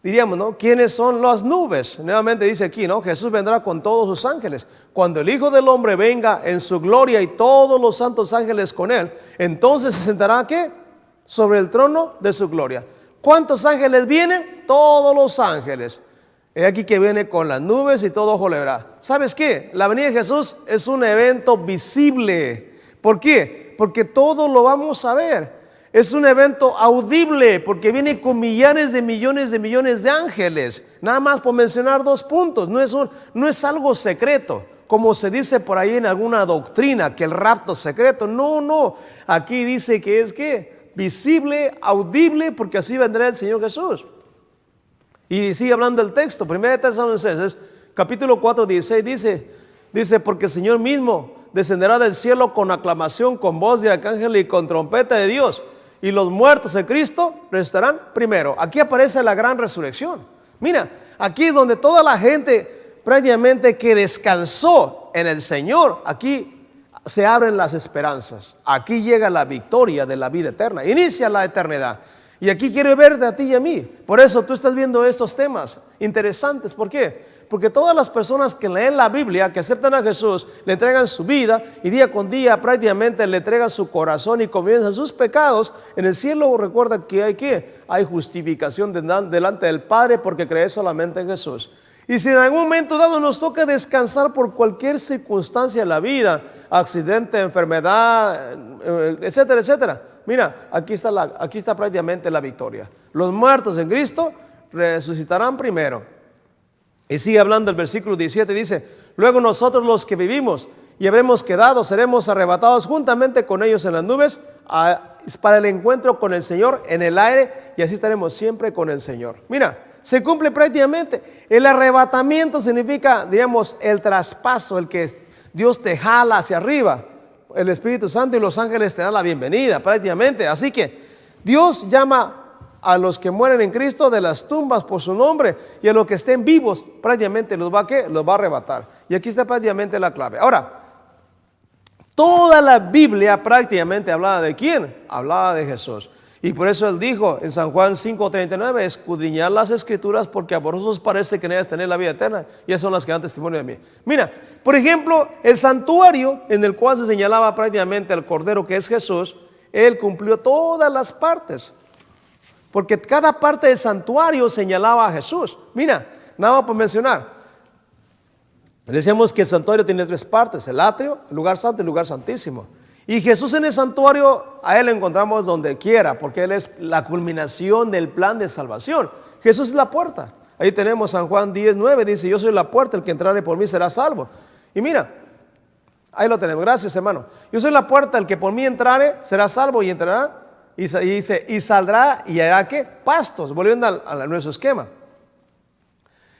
diríamos, ¿no? ¿Quiénes son las nubes? Nuevamente dice aquí, ¿no? Jesús vendrá con todos sus ángeles. Cuando el Hijo del Hombre venga en su gloria y todos los santos ángeles con él, entonces se sentará, ¿qué? Sobre el trono de su gloria. ¿Cuántos ángeles vienen? Todos los ángeles. Es aquí que viene con las nubes y todo ojo le verá. ¿Sabes qué? La venida de Jesús es un evento visible. ¿Por qué? Porque todo lo vamos a ver. Es un evento audible porque viene con millares de millones de ángeles. Nada más por mencionar 2 puntos. No es algo secreto, como se dice por ahí en alguna doctrina, que el rapto es secreto. No. Aquí dice que es ¿qué? Visible, audible, porque así vendrá el Señor Jesús. Y sigue hablando el texto. 1 Tesalonicenses, capítulo 4, 16, dice, porque el Señor mismo descenderá del cielo con aclamación, con voz de arcángel y con trompeta de Dios. Y los muertos en Cristo resucitarán primero. Aquí aparece la gran resurrección. Mira, aquí es donde toda la gente previamente que descansó en el Señor, aquí se abren las esperanzas. Aquí llega la victoria de la vida eterna. Inicia la eternidad. Y aquí quiere verte a ti y a mí. Por eso tú estás viendo estos temas interesantes. ¿Por qué? Porque todas las personas que leen la Biblia, que aceptan a Jesús, le entregan su vida y día con día prácticamente le entregan su corazón y comienzan sus pecados. En el cielo recuerda que hay justificación delante del Padre porque cree solamente en Jesús. Y si en algún momento dado nos toca descansar por cualquier circunstancia en la vida, accidente, enfermedad, etcétera, etcétera, mira, aquí está prácticamente la victoria. Los muertos en Cristo resucitarán primero. Y sigue hablando el versículo 17, dice, luego nosotros los que vivimos y habremos quedado, seremos arrebatados juntamente con ellos en las nubes para el encuentro con el Señor en el aire, y así estaremos siempre con el Señor. Mira, se cumple prácticamente. El arrebatamiento significa, digamos, el traspaso, el que Dios te jala hacia arriba. El Espíritu Santo y los ángeles te dan la bienvenida prácticamente. Así que Dios llama a los que mueren en Cristo de las tumbas por su nombre, y a los que estén vivos prácticamente los va a arrebatar. Y aquí está prácticamente la clave. Ahora, toda la Biblia prácticamente hablaba de ¿quién? Hablaba de Jesús. Y por eso él dijo en San Juan 5:39, escudriñad las escrituras porque a vosotros parece que necesitáis tener la vida eterna, y esas son las que dan testimonio de mí. Mira, por ejemplo, el santuario en el cual se señalaba prácticamente al Cordero que es Jesús, él cumplió todas las partes. Porque cada parte del santuario señalaba a Jesús. Mira, nada más por mencionar. Decíamos que el santuario tiene 3 partes: el atrio, el lugar santo y el lugar santísimo. Y Jesús en el santuario, a Él lo encontramos donde quiera, porque Él es la culminación del plan de salvación. Jesús es la puerta. Ahí tenemos San Juan 10:9, dice, yo soy la puerta, el que entrare por mí será salvo. Y mira, ahí lo tenemos, gracias hermano. Yo soy la puerta, el que por mí entrare será salvo y entrará. Y dice, y saldrá y hará ¿qué? Pastos, volviendo a nuestro esquema.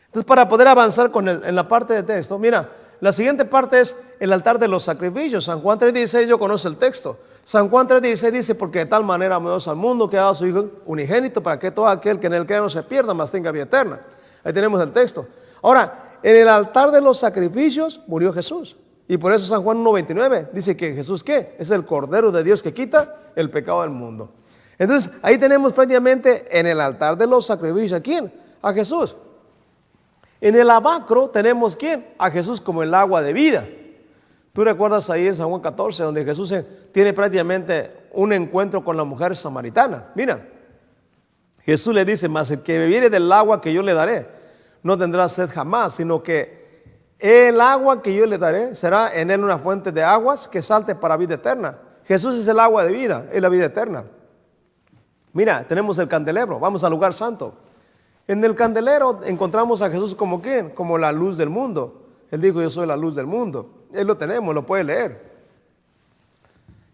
Entonces, para poder avanzar en la parte de texto, mira, la siguiente parte es el altar de los sacrificios. San Juan 3:16, yo conozco el texto. San Juan 3:16 dice, porque de tal manera amó Dios al mundo que ha dado a su Hijo unigénito, para que todo aquel que en él crea no se pierda, mas tenga vida eterna. Ahí tenemos el texto. Ahora, en el altar de los sacrificios murió Jesús. Y por eso San Juan 1:29 dice que Jesús ¿qué? Es el Cordero de Dios que quita el pecado del mundo. Entonces ahí tenemos prácticamente en el altar de los sacrificios ¿a quién? A Jesús. En el lavacro tenemos ¿quién? A Jesús como el agua de vida. Tú recuerdas ahí en San Juan 14 donde Jesús tiene prácticamente un encuentro con la mujer samaritana. Mira, Jesús le dice, mas el que bebiere del agua que yo le daré no tendrá sed jamás, sino que el agua que yo le daré será en él una fuente de aguas que salte para vida eterna. Jesús es el agua de vida, es la vida eterna. Mira, tenemos el candelero, vamos al lugar santo. En el candelero encontramos a Jesús como ¿quién? Como la luz del mundo. Él dijo, yo soy la luz del mundo. Él lo tenemos, lo puede leer.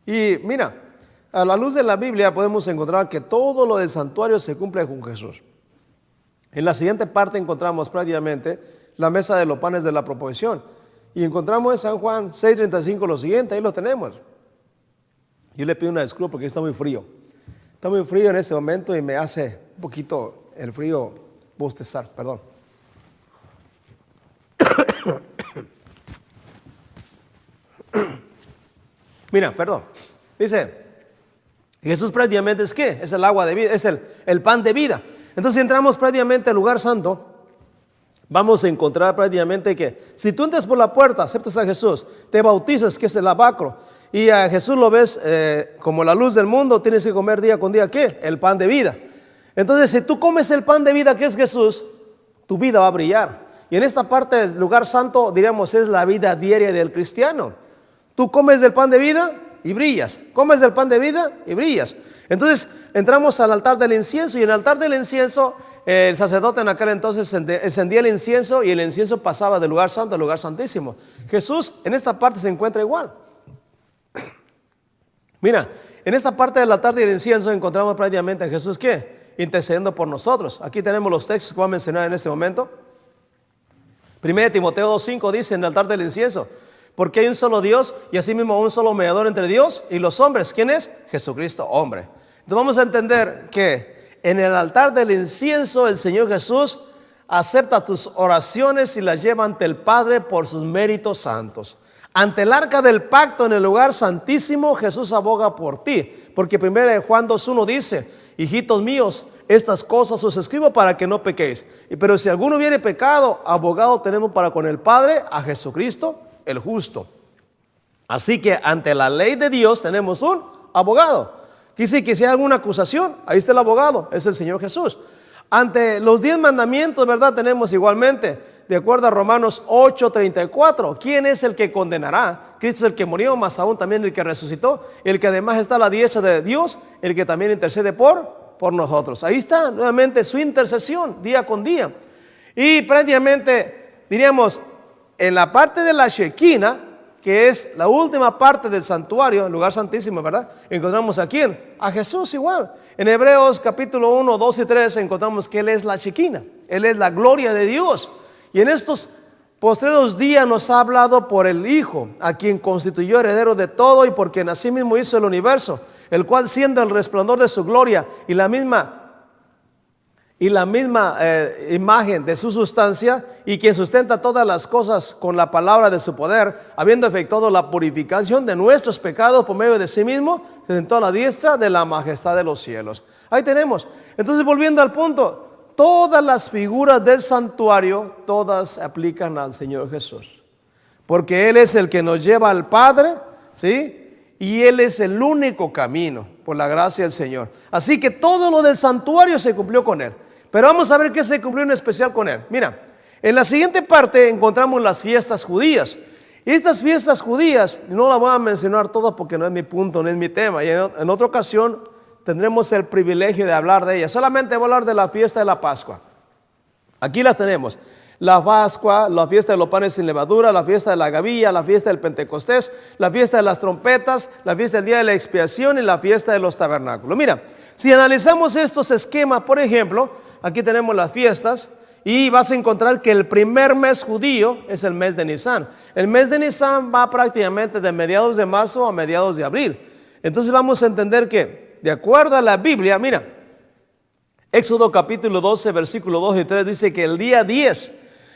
Y mira, a la luz de la Biblia podemos encontrar que todo lo del santuario se cumple con Jesús. En la siguiente parte encontramos prácticamente la mesa de los panes de la proposición. Y encontramos en San Juan 6:35 lo siguiente, ahí lo tenemos. Yo le pido una disculpa porque está muy frío. Está muy frío en este momento y me hace un poquito el frío bostezar, perdón. Mira, perdón. Dice, Jesús prácticamente es ¿qué? Es el agua de vida, es el pan de vida. Entonces, si entramos prácticamente al lugar santo, vamos a encontrar prácticamente que si tú entras por la puerta, aceptas a Jesús, te bautizas, que es el lavacro, y a Jesús lo ves como la luz del mundo, tienes que comer día con día, ¿qué? El pan de vida. Entonces, si tú comes el pan de vida que es Jesús, tu vida va a brillar. Y en esta parte del lugar santo, diríamos, es la vida diaria del cristiano. Tú comes del pan de vida y brillas. Comes del pan de vida y brillas. Entonces, entramos al altar del incienso, y en el altar del incienso, el sacerdote en aquel entonces encendía el incienso, y el incienso pasaba del lugar santo al lugar santísimo. Jesús en esta parte se encuentra igual. Mira, en esta parte del altar del incienso encontramos prácticamente a Jesús, ¿qué? Intercediendo por nosotros. Aquí tenemos los textos que voy a mencionar en este momento. 1 Timoteo 2:5 dice en el altar del incienso: porque hay un solo Dios y asimismo un solo mediador entre Dios y los hombres. ¿Quién es? Jesucristo, hombre. Entonces vamos a entender que en el altar del incienso el Señor Jesús acepta tus oraciones y las lleva ante el Padre por sus méritos santos. Ante el arca del pacto en el lugar santísimo, Jesús aboga por ti. Porque 1 Juan 2:1 dice: hijitos míos, estas cosas os escribo para que no pequéis. Pero si alguno hubiere pecado, abogado tenemos para con el Padre, a Jesucristo el justo. Así que ante la ley de Dios tenemos un abogado. Quise que si hay alguna acusación, ahí está el abogado, es el Señor Jesús. Ante los 10 mandamientos, ¿verdad? Tenemos igualmente, de acuerdo a Romanos 8:34, ¿quién es el que condenará? Cristo es el que murió, más aún también el que resucitó, el que además está a la diestra de Dios, el que también intercede por nosotros. Ahí está nuevamente su intercesión día con día. Y prácticamente diríamos, en la parte de la Shekinah, que es la última parte del santuario, el lugar santísimo, ¿verdad? Encontramos a quién, a Jesús igual. En Hebreos capítulo 1, 2 y 3 encontramos que Él es la Shekinah, Él es la gloria de Dios. Y en estos postreros días nos ha hablado por el Hijo, a quien constituyó heredero de todo y por quien asimismo hizo el universo, el cual siendo el resplandor de su gloria y la misma imagen de su sustancia, y quien sustenta todas las cosas con la palabra de su poder, habiendo efectuado la purificación de nuestros pecados por medio de sí mismo, se sentó a la diestra de la majestad de los cielos. Ahí tenemos. Entonces, volviendo al punto, todas las figuras del santuario, todas se aplican al Señor Jesús, porque Él es el que nos lleva al Padre, ¿sí? Y Él es el único camino, por la gracia del Señor. Así que todo lo del santuario se cumplió con Él. Pero vamos a ver qué se cumplió en especial con Él. Mira, en la siguiente parte encontramos las fiestas judías. Y estas fiestas judías, no las voy a mencionar todas porque no es mi punto, no es mi tema. Y en otra ocasión tendremos el privilegio de hablar de ellas. Solamente voy a hablar de la fiesta de la Pascua. Aquí las tenemos. La Pascua, la fiesta de los panes sin levadura, la fiesta de la gavilla, la fiesta del Pentecostés, la fiesta de las trompetas, la fiesta del día de la expiación y la fiesta de los tabernáculos. Mira, si analizamos estos esquemas, por ejemplo, aquí tenemos las fiestas y vas a encontrar que el primer mes judío es el mes de Nisan. El mes de Nisan va prácticamente de mediados de marzo a mediados de abril. Entonces vamos a entender que, de acuerdo a la Biblia, mira, Éxodo capítulo 12, versículo 2 y 3 dice que el día 10,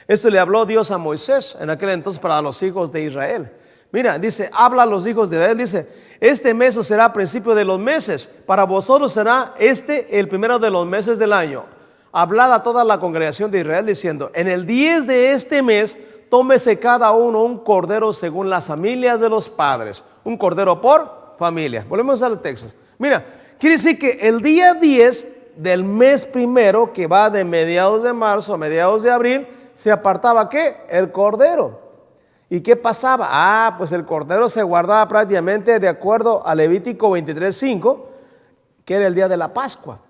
esto le habló Dios a Moisés en aquel entonces para los hijos de Israel. Mira, dice, habla a los hijos de Israel, dice, este mes os será principio de los meses, para vosotros será el primero de los meses del año. Hablad a toda la congregación de Israel diciendo, en el 10 de este mes, tómese cada uno un cordero según las familias de los padres. Un cordero por familia. Volvemos al texto. Mira, quiere decir que el día 10 del mes primero, que va de mediados de marzo a mediados de abril, se apartaba ¿qué? El cordero. ¿Y qué pasaba? Pues el cordero se guardaba prácticamente de acuerdo a Levítico 23:5, que era el día de la Pascua.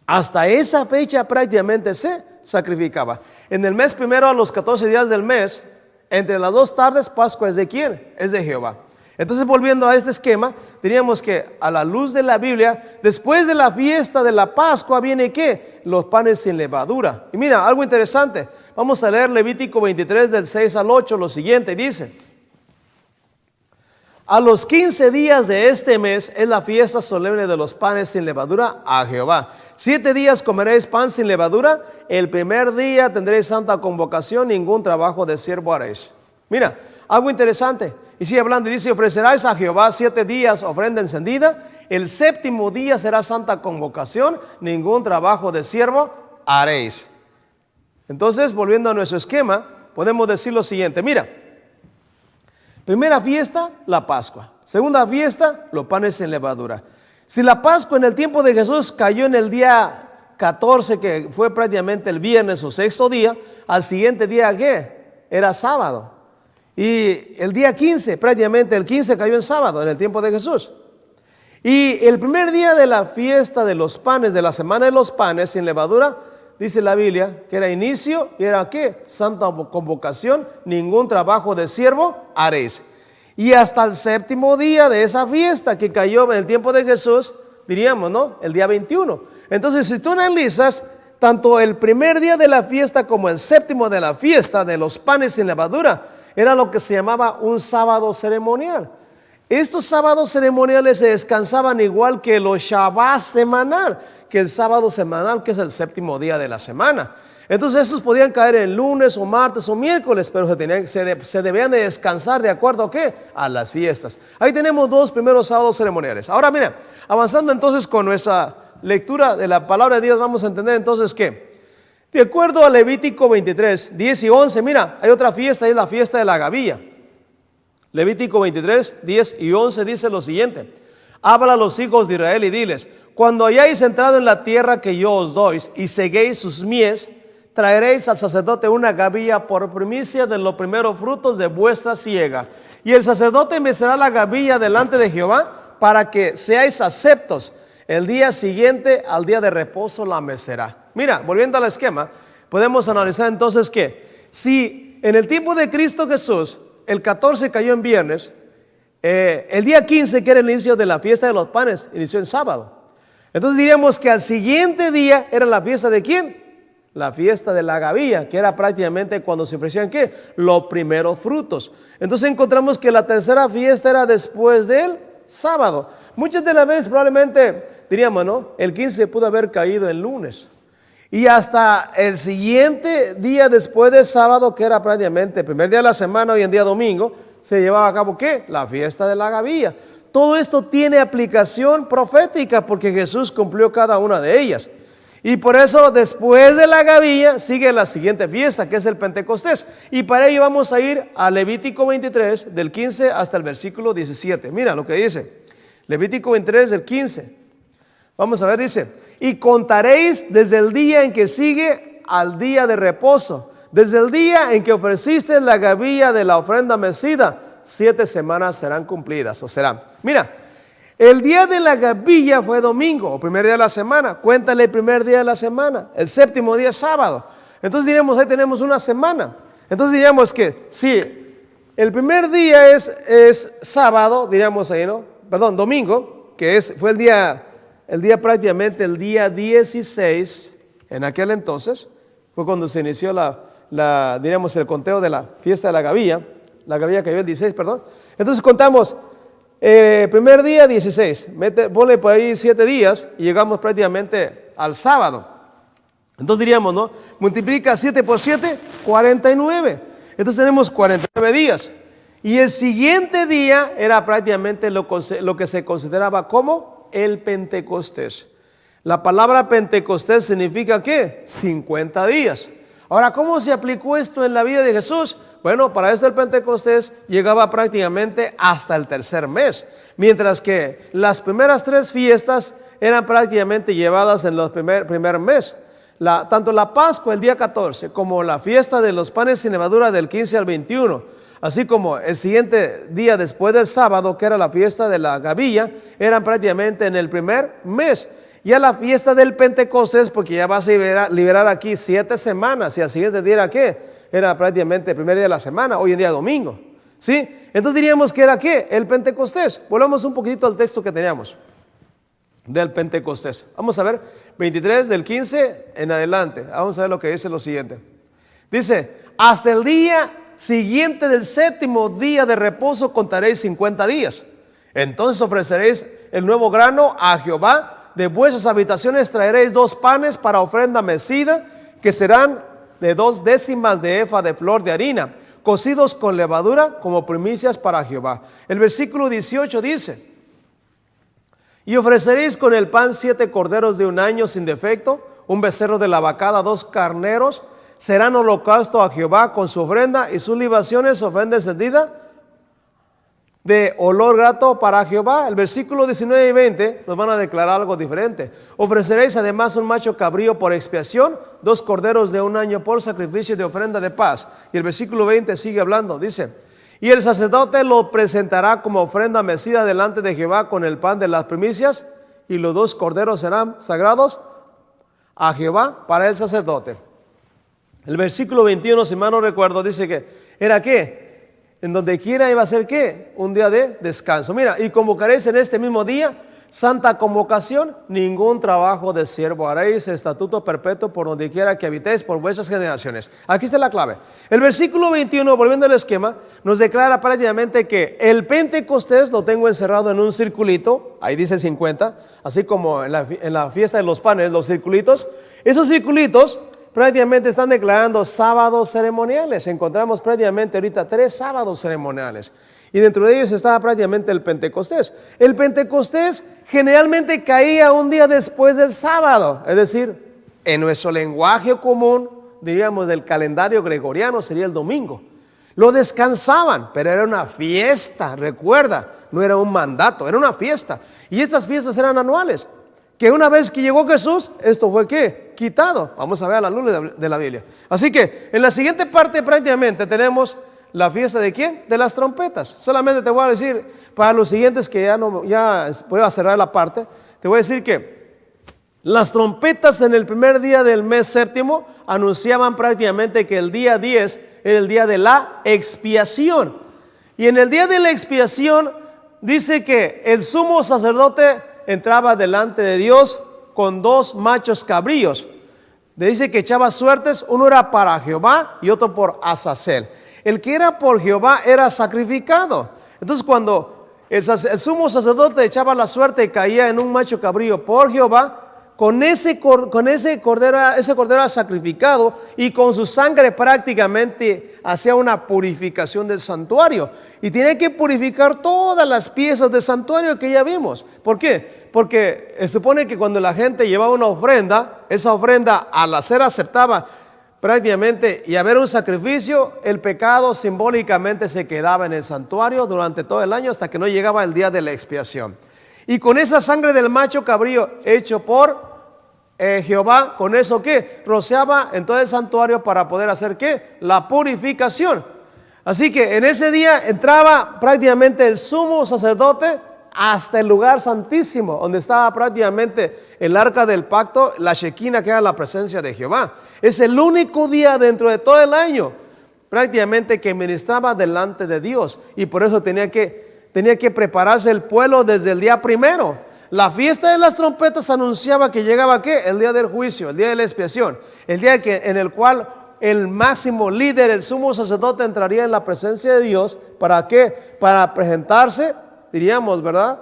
Hasta esa fecha prácticamente se sacrificaba. En el mes primero, a los 14 días del mes, entre las 2 tardes, Pascua es de ¿quién? Es de Jehová. Entonces, volviendo a este esquema, diríamos que a la luz de la Biblia, después de la fiesta de la Pascua, viene ¿qué? Los panes sin levadura. Y mira, algo interesante. Vamos a leer Levítico 23 del 6 al 8, lo siguiente, dice: a los 15 días de este mes es la fiesta solemne de los panes sin levadura a Jehová. 7 días comeréis pan sin levadura, el primer día tendréis santa convocación, ningún trabajo de siervo haréis. Mira, algo interesante. Y sigue hablando y dice, ofrecerás a Jehová 7 días ofrenda encendida, el séptimo día será santa convocación, ningún trabajo de siervo haréis. Entonces, volviendo a nuestro esquema, podemos decir lo siguiente, mira, primera fiesta, la Pascua. Segunda fiesta, los panes sin levadura. Si la Pascua en el tiempo de Jesús cayó en el día 14, que fue prácticamente el viernes o sexto día, al siguiente día, ¿qué? Era sábado. Y el día 15, prácticamente el 15 cayó en sábado en el tiempo de Jesús. Y el primer día de la fiesta de los panes, de la semana de los panes sin levadura, dice la Biblia que era inicio y era ¿qué? Santa convocación, ningún trabajo de siervo haréis. Y hasta el séptimo día de esa fiesta que cayó en el tiempo de Jesús, diríamos, ¿no? El día 21. Entonces, si tú analizas tanto el primer día de la fiesta como el séptimo de la fiesta de los panes sin levadura, era lo que se llamaba un sábado ceremonial. Estos sábados ceremoniales se descansaban igual que los Shabbat semanal, que el sábado semanal, que es el séptimo día de la semana. Entonces estos podían caer en lunes o martes o miércoles, pero se debían de descansar de acuerdo a ¿qué? A las fiestas. Ahí tenemos 2 primeros sábados ceremoniales. Ahora mira, avanzando entonces con nuestra lectura de la palabra de Dios, vamos a entender entonces que de acuerdo a Levítico 23, 10 y 11, mira, hay otra fiesta, es la fiesta de la gavilla. Levítico 23, 10 y 11 dice lo siguiente: habla a los hijos de Israel y diles, cuando hayáis entrado en la tierra que yo os doy y seguéis sus mies, traeréis al sacerdote una gavilla por primicia de los primeros frutos de vuestra siega. Y el sacerdote mecerá la gavilla delante de Jehová para que seáis aceptos. El día siguiente al día de reposo la mecerá. Mira, volviendo al esquema, podemos analizar entonces que si en el tiempo de Cristo Jesús, el 14 cayó en viernes, el día 15, que era el inicio de la fiesta de los panes, inició en sábado. Entonces diríamos que al siguiente día era la fiesta de ¿quién? La fiesta de la gavilla, que era prácticamente cuando se ofrecían ¿qué? Los primeros frutos. Entonces encontramos que la tercera fiesta era después del sábado. Muchas de las veces probablemente diríamos, ¿no? El 15 pudo haber caído el lunes. Y hasta el siguiente día después del sábado, que era prácticamente el primer día de la semana, hoy en día domingo, se llevaba a cabo ¿qué? La fiesta de la gavilla. Todo esto tiene aplicación profética porque Jesús cumplió cada una de ellas. Y por eso después de la gavilla sigue la siguiente fiesta, que es el Pentecostés. Y para ello vamos a ir a Levítico 23, del 15 hasta el versículo 17. Mira lo que dice. Levítico 23, del 15. Vamos a ver, dice: y contaréis desde el día en que sigue al día de reposo, desde el día en que ofreciste la gavilla de la ofrenda mecida, 7 semanas serán cumplidas, o serán. Mira, el día de la gavilla fue domingo, o primer día de la semana. Cuéntale el primer día de la semana. El séptimo día es sábado. Entonces diríamos, ahí tenemos una semana. Entonces diríamos que si el primer día es sábado, diríamos ahí, ¿no? Perdón, domingo, que fue el día prácticamente el día 16, en aquel entonces, fue cuando se inició diríamos, el conteo de la fiesta de la gavilla cayó el 16, perdón. Entonces contamos, primer día 16, ponle por ahí 7 días y llegamos prácticamente al sábado. Entonces diríamos, ¿no? Multiplica 7 por 7, 49. Entonces tenemos 49 días. Y el siguiente día era prácticamente lo que se consideraba como el Pentecostés. La palabra Pentecostés significa ¿qué? 50 días. Ahora, ¿cómo se aplicó esto en la vida de Jesús? Bueno, para esto el Pentecostés llegaba prácticamente hasta el tercer mes, mientras que las primeras 3 fiestas eran prácticamente llevadas en los primer mes. Tanto la Pascua el día 14 como la fiesta de los panes sin levadura del 15 al 21, así como el siguiente día después del sábado, que era la fiesta de la gavilla, eran prácticamente en el primer mes. Ya la fiesta del Pentecostés, porque ya vas a liberar aquí 7 semanas, y al siguiente día era ¿qué? Era prácticamente el primer día de la semana, hoy en día domingo. ¿Sí? Entonces diríamos que era ¿qué? El Pentecostés. Volvamos un poquitito al texto que teníamos del Pentecostés. Vamos a ver, 23 del 15 en adelante. Vamos a ver lo que dice lo siguiente. Dice, hasta el día siguiente del séptimo día de reposo contaréis 50 días. Entonces ofreceréis el nuevo grano a Jehová de vuestras habitaciones traeréis 2 panes para ofrenda mecida, que serán de 2 décimas de efa de flor de harina, cocidos con levadura como primicias para Jehová. El versículo 18 dice: y ofreceréis con el pan 7 corderos de 1 año sin defecto, un becerro de la vacada, 2 carneros, serán holocausto a Jehová con su ofrenda y sus libaciones, ofrenda encendida de olor grato para Jehová. El versículo 19 y 20 nos van a declarar algo diferente. Ofreceréis además un macho cabrío por expiación, 2 corderos de 1 año por sacrificio de ofrenda de paz. Y el versículo 20 sigue hablando, dice: y el sacerdote lo presentará como ofrenda mecida delante de Jehová con el pan de las primicias, y los 2 corderos serán sagrados a Jehová para el sacerdote. El versículo 21, si mal no recuerdo, dice que era ¿qué? En donde quiera iba a ser ¿qué? Un día de descanso. Mira, y convocaréis en este mismo día santa convocación, ningún trabajo de siervo haréis, estatuto perpetuo por donde quiera que habitéis por vuestras generaciones. Aquí está la clave. El versículo 21, volviendo al esquema, nos declara prácticamente que el Pentecostés lo tengo encerrado en un circulito, ahí dice 50, así como en la fiesta de los panes, los circulitos. Esos circulitos prácticamente están declarando sábados ceremoniales. Encontramos prácticamente ahorita 3 sábados ceremoniales. Y dentro de ellos estaba prácticamente el Pentecostés. El Pentecostés generalmente caía un día después del sábado. Es decir, en nuestro lenguaje común, diríamos del calendario gregoriano, sería el domingo. Lo descansaban, pero era una fiesta, recuerda, no era un mandato, era una fiesta. Y estas fiestas eran anuales. Que una vez que llegó Jesús, esto fue ¿qué? Quitado. Vamos a ver a la luz de la Biblia. Así que en la siguiente parte prácticamente tenemos la fiesta de ¿quién? De las trompetas. Solamente te voy a decir, para los siguientes que ya voy a cerrar la parte, te voy a decir que las trompetas en el primer día del mes séptimo anunciaban prácticamente que el día 10 era el día de la expiación. Y en el día de la expiación dice que el sumo sacerdote entraba delante de Dios con 2 machos cabríos. Le dice que echaba suertes, uno era para Jehová y otro por Azazel. El que era por Jehová era sacrificado. Entonces cuando el sumo sacerdote echaba la suerte y caía en un macho cabrío por Jehová, con ese cordero era sacrificado y con su sangre prácticamente hacía una purificación del santuario. Y tenía que purificar todas las piezas del santuario que ya vimos. ¿Por qué? Porque se supone que cuando la gente llevaba una ofrenda, esa ofrenda al ser aceptada prácticamente y haber un sacrificio, el pecado simbólicamente se quedaba en el santuario durante todo el año hasta que no llegaba el día de la expiación. Y con esa sangre del macho cabrío hecho por Jehová, con eso ¿qué? Rociaba en todo el santuario para poder hacer ¿qué? La purificación. Así que en ese día entraba prácticamente el sumo sacerdote hasta el lugar santísimo, donde estaba prácticamente el arca del pacto, la Shekinah, que era la presencia de Jehová. Es el único día dentro de todo el año prácticamente que ministraba delante de Dios, y por eso tenía que prepararse el pueblo desde el día primero. La fiesta de las trompetas anunciaba que llegaba ¿qué? El día del juicio, el día de la expiación, el día en el cual el máximo líder, el sumo sacerdote, entraría en la presencia de Dios. ¿Para qué? Para presentarse, diríamos, ¿verdad?,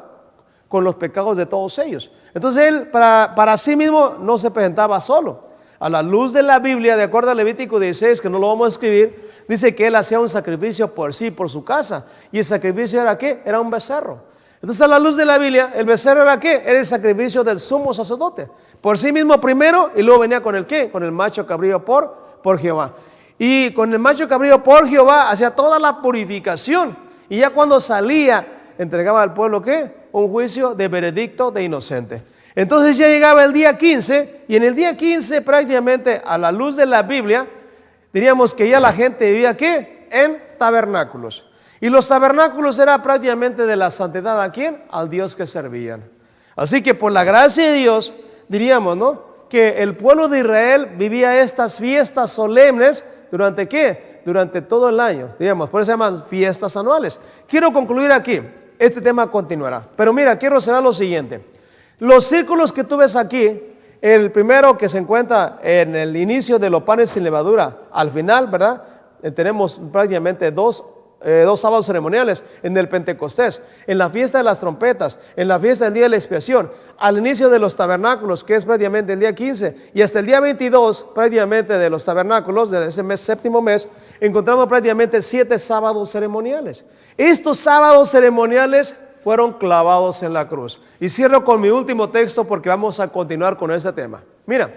con los pecados de todos ellos. Entonces él para sí mismo no se presentaba solo. A la luz de la Biblia, de acuerdo a Levítico 16, que no lo vamos a escribir, dice que él hacía un sacrificio por sí, por su casa. ¿Y el sacrificio era qué? Era un becerro. Entonces a la luz de la Biblia, el becerro era ¿qué? Era el sacrificio del sumo sacerdote. Por sí mismo primero, y luego venía con el ¿qué? Con el macho cabrío por Jehová. Y con el macho cabrío por Jehová hacía toda la purificación. Y ya cuando salía, entregaba al pueblo ¿qué? Un juicio de veredicto de inocente. Entonces ya llegaba el día 15, y en el día 15 prácticamente a la luz de la Biblia, diríamos que ya la gente vivía ¿qué? En tabernáculos. Y los tabernáculos era prácticamente de la santidad ¿a quién? Al Dios que servían. Así que por la gracia de Dios, diríamos, ¿no?, que el pueblo de Israel vivía estas fiestas solemnes durante ¿qué? Durante todo el año, diríamos, por eso se llaman fiestas anuales. Quiero concluir aquí, este tema continuará, pero mira, quiero cerrar lo siguiente. Los círculos que tú ves aquí, el primero que se encuentra en el inicio de los panes sin levadura, al final, ¿verdad? Tenemos prácticamente dos sábados ceremoniales en el Pentecostés, en la fiesta de las trompetas, en la fiesta del día de la expiación. al inicio de los tabernáculos, que es prácticamente el día 15, y hasta el día 22, prácticamente de los tabernáculos, de ese mes, séptimo mes, encontramos prácticamente 7 sábados ceremoniales. Estos sábados ceremoniales fueron clavados en la cruz. Y cierro con mi último texto porque vamos a continuar con este tema. Mira,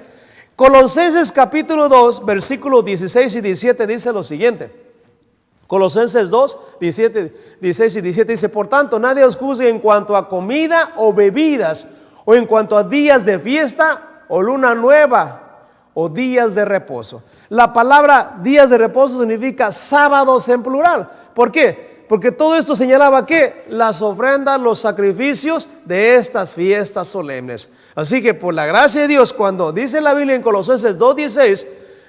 Colosenses capítulo 2, versículos 16 y 17 dice lo siguiente. Colosenses 2, 16 y 17 dice: por tanto, nadie os juzgue en cuanto a comida o bebidas, o en cuanto a días de fiesta, o luna nueva, o días de reposo. La palabra días de reposo significa sábados en plural. ¿Por qué? Porque todo esto señalaba que las ofrendas, los sacrificios de estas fiestas solemnes. Así que por la gracia de Dios, cuando dice la Biblia en Colosenses 2:16,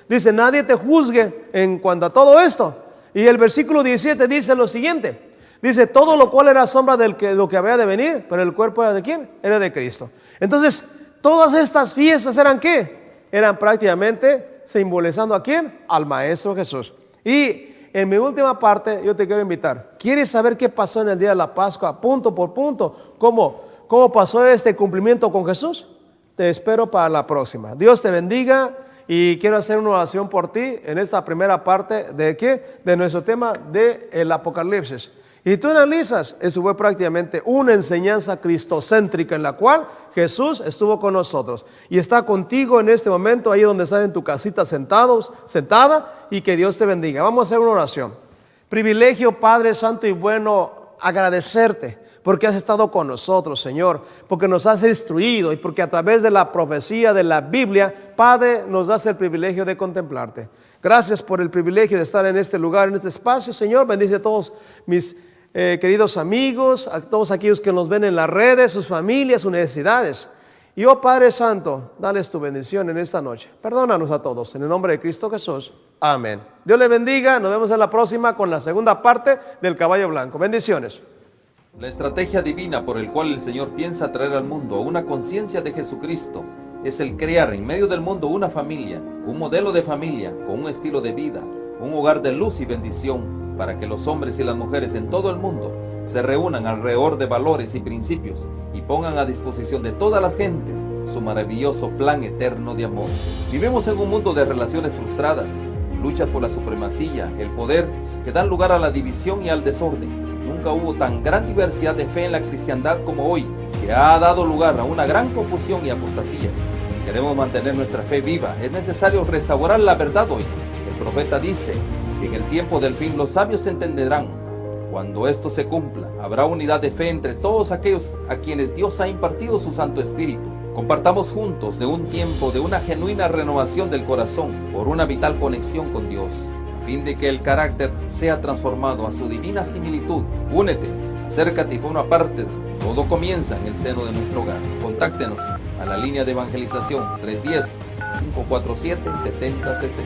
dice: nadie te juzgue en cuanto a todo esto. Y el versículo 17 dice lo siguiente. Dice: todo lo cual era sombra de lo que había de venir, pero el cuerpo era de ¿quién? Era de Cristo. Entonces, todas estas fiestas eran ¿qué? Eran prácticamente simbolizando ¿a quién? Al Maestro Jesús. Y en mi última parte yo te quiero invitar. ¿Quieres saber qué pasó en el día de la Pascua, punto por punto? ¿Cómo pasó este cumplimiento con Jesús? Te espero para la próxima. Dios te bendiga y quiero hacer una oración por ti en esta primera parte de ¿qué? De nuestro tema del Apocalipsis. Y tú analizas, eso fue prácticamente una enseñanza cristocéntrica en la cual Jesús estuvo con nosotros y está contigo en este momento, ahí donde estás en tu casita sentada, y que Dios te bendiga. Vamos a hacer una oración. Privilegio, Padre Santo y bueno, agradecerte porque has estado con nosotros, Señor, porque nos has instruido y porque a través de la profecía de la Biblia, Padre, nos das el privilegio de contemplarte. Gracias por el privilegio de estar en este lugar, en este espacio, Señor. Bendice a todos mis queridos amigos, a todos aquellos que nos ven en las redes, sus familias, sus necesidades. Y oh Padre Santo, dales tu bendición en esta noche. Perdónanos a todos, en el nombre de Cristo Jesús. Amén. Dios les bendiga. Nos vemos en la próxima con la segunda parte del caballo blanco. Bendiciones. La estrategia divina por el cual el Señor piensa traer al mundo a una conciencia de Jesucristo es el crear en medio del mundo una familia, un modelo de familia con un estilo de vida, un hogar de luz y bendición, para que los hombres y las mujeres en todo el mundo se reúnan alrededor de valores y principios y pongan a disposición de todas las gentes su maravilloso plan eterno de amor. Vivimos en un mundo de relaciones frustradas, luchas por la supremacía, el poder, que dan lugar a la división y al desorden. Nunca hubo tan gran diversidad de fe en la cristiandad como hoy, que ha dado lugar a una gran confusión y apostasía. Si queremos mantener nuestra fe viva, es necesario restaurar la verdad hoy. El profeta dice que en el tiempo del fin los sabios se entenderán. Cuando esto se cumpla, habrá unidad de fe entre todos aquellos a quienes Dios ha impartido su Santo Espíritu. Compartamos juntos de un tiempo de una genuina renovación del corazón por una vital conexión con Dios, a fin de que el carácter sea transformado a su divina similitud. Únete, acércate y forma parte. Todo comienza en el seno de nuestro hogar. Contáctenos a la línea de evangelización 310-547-7060.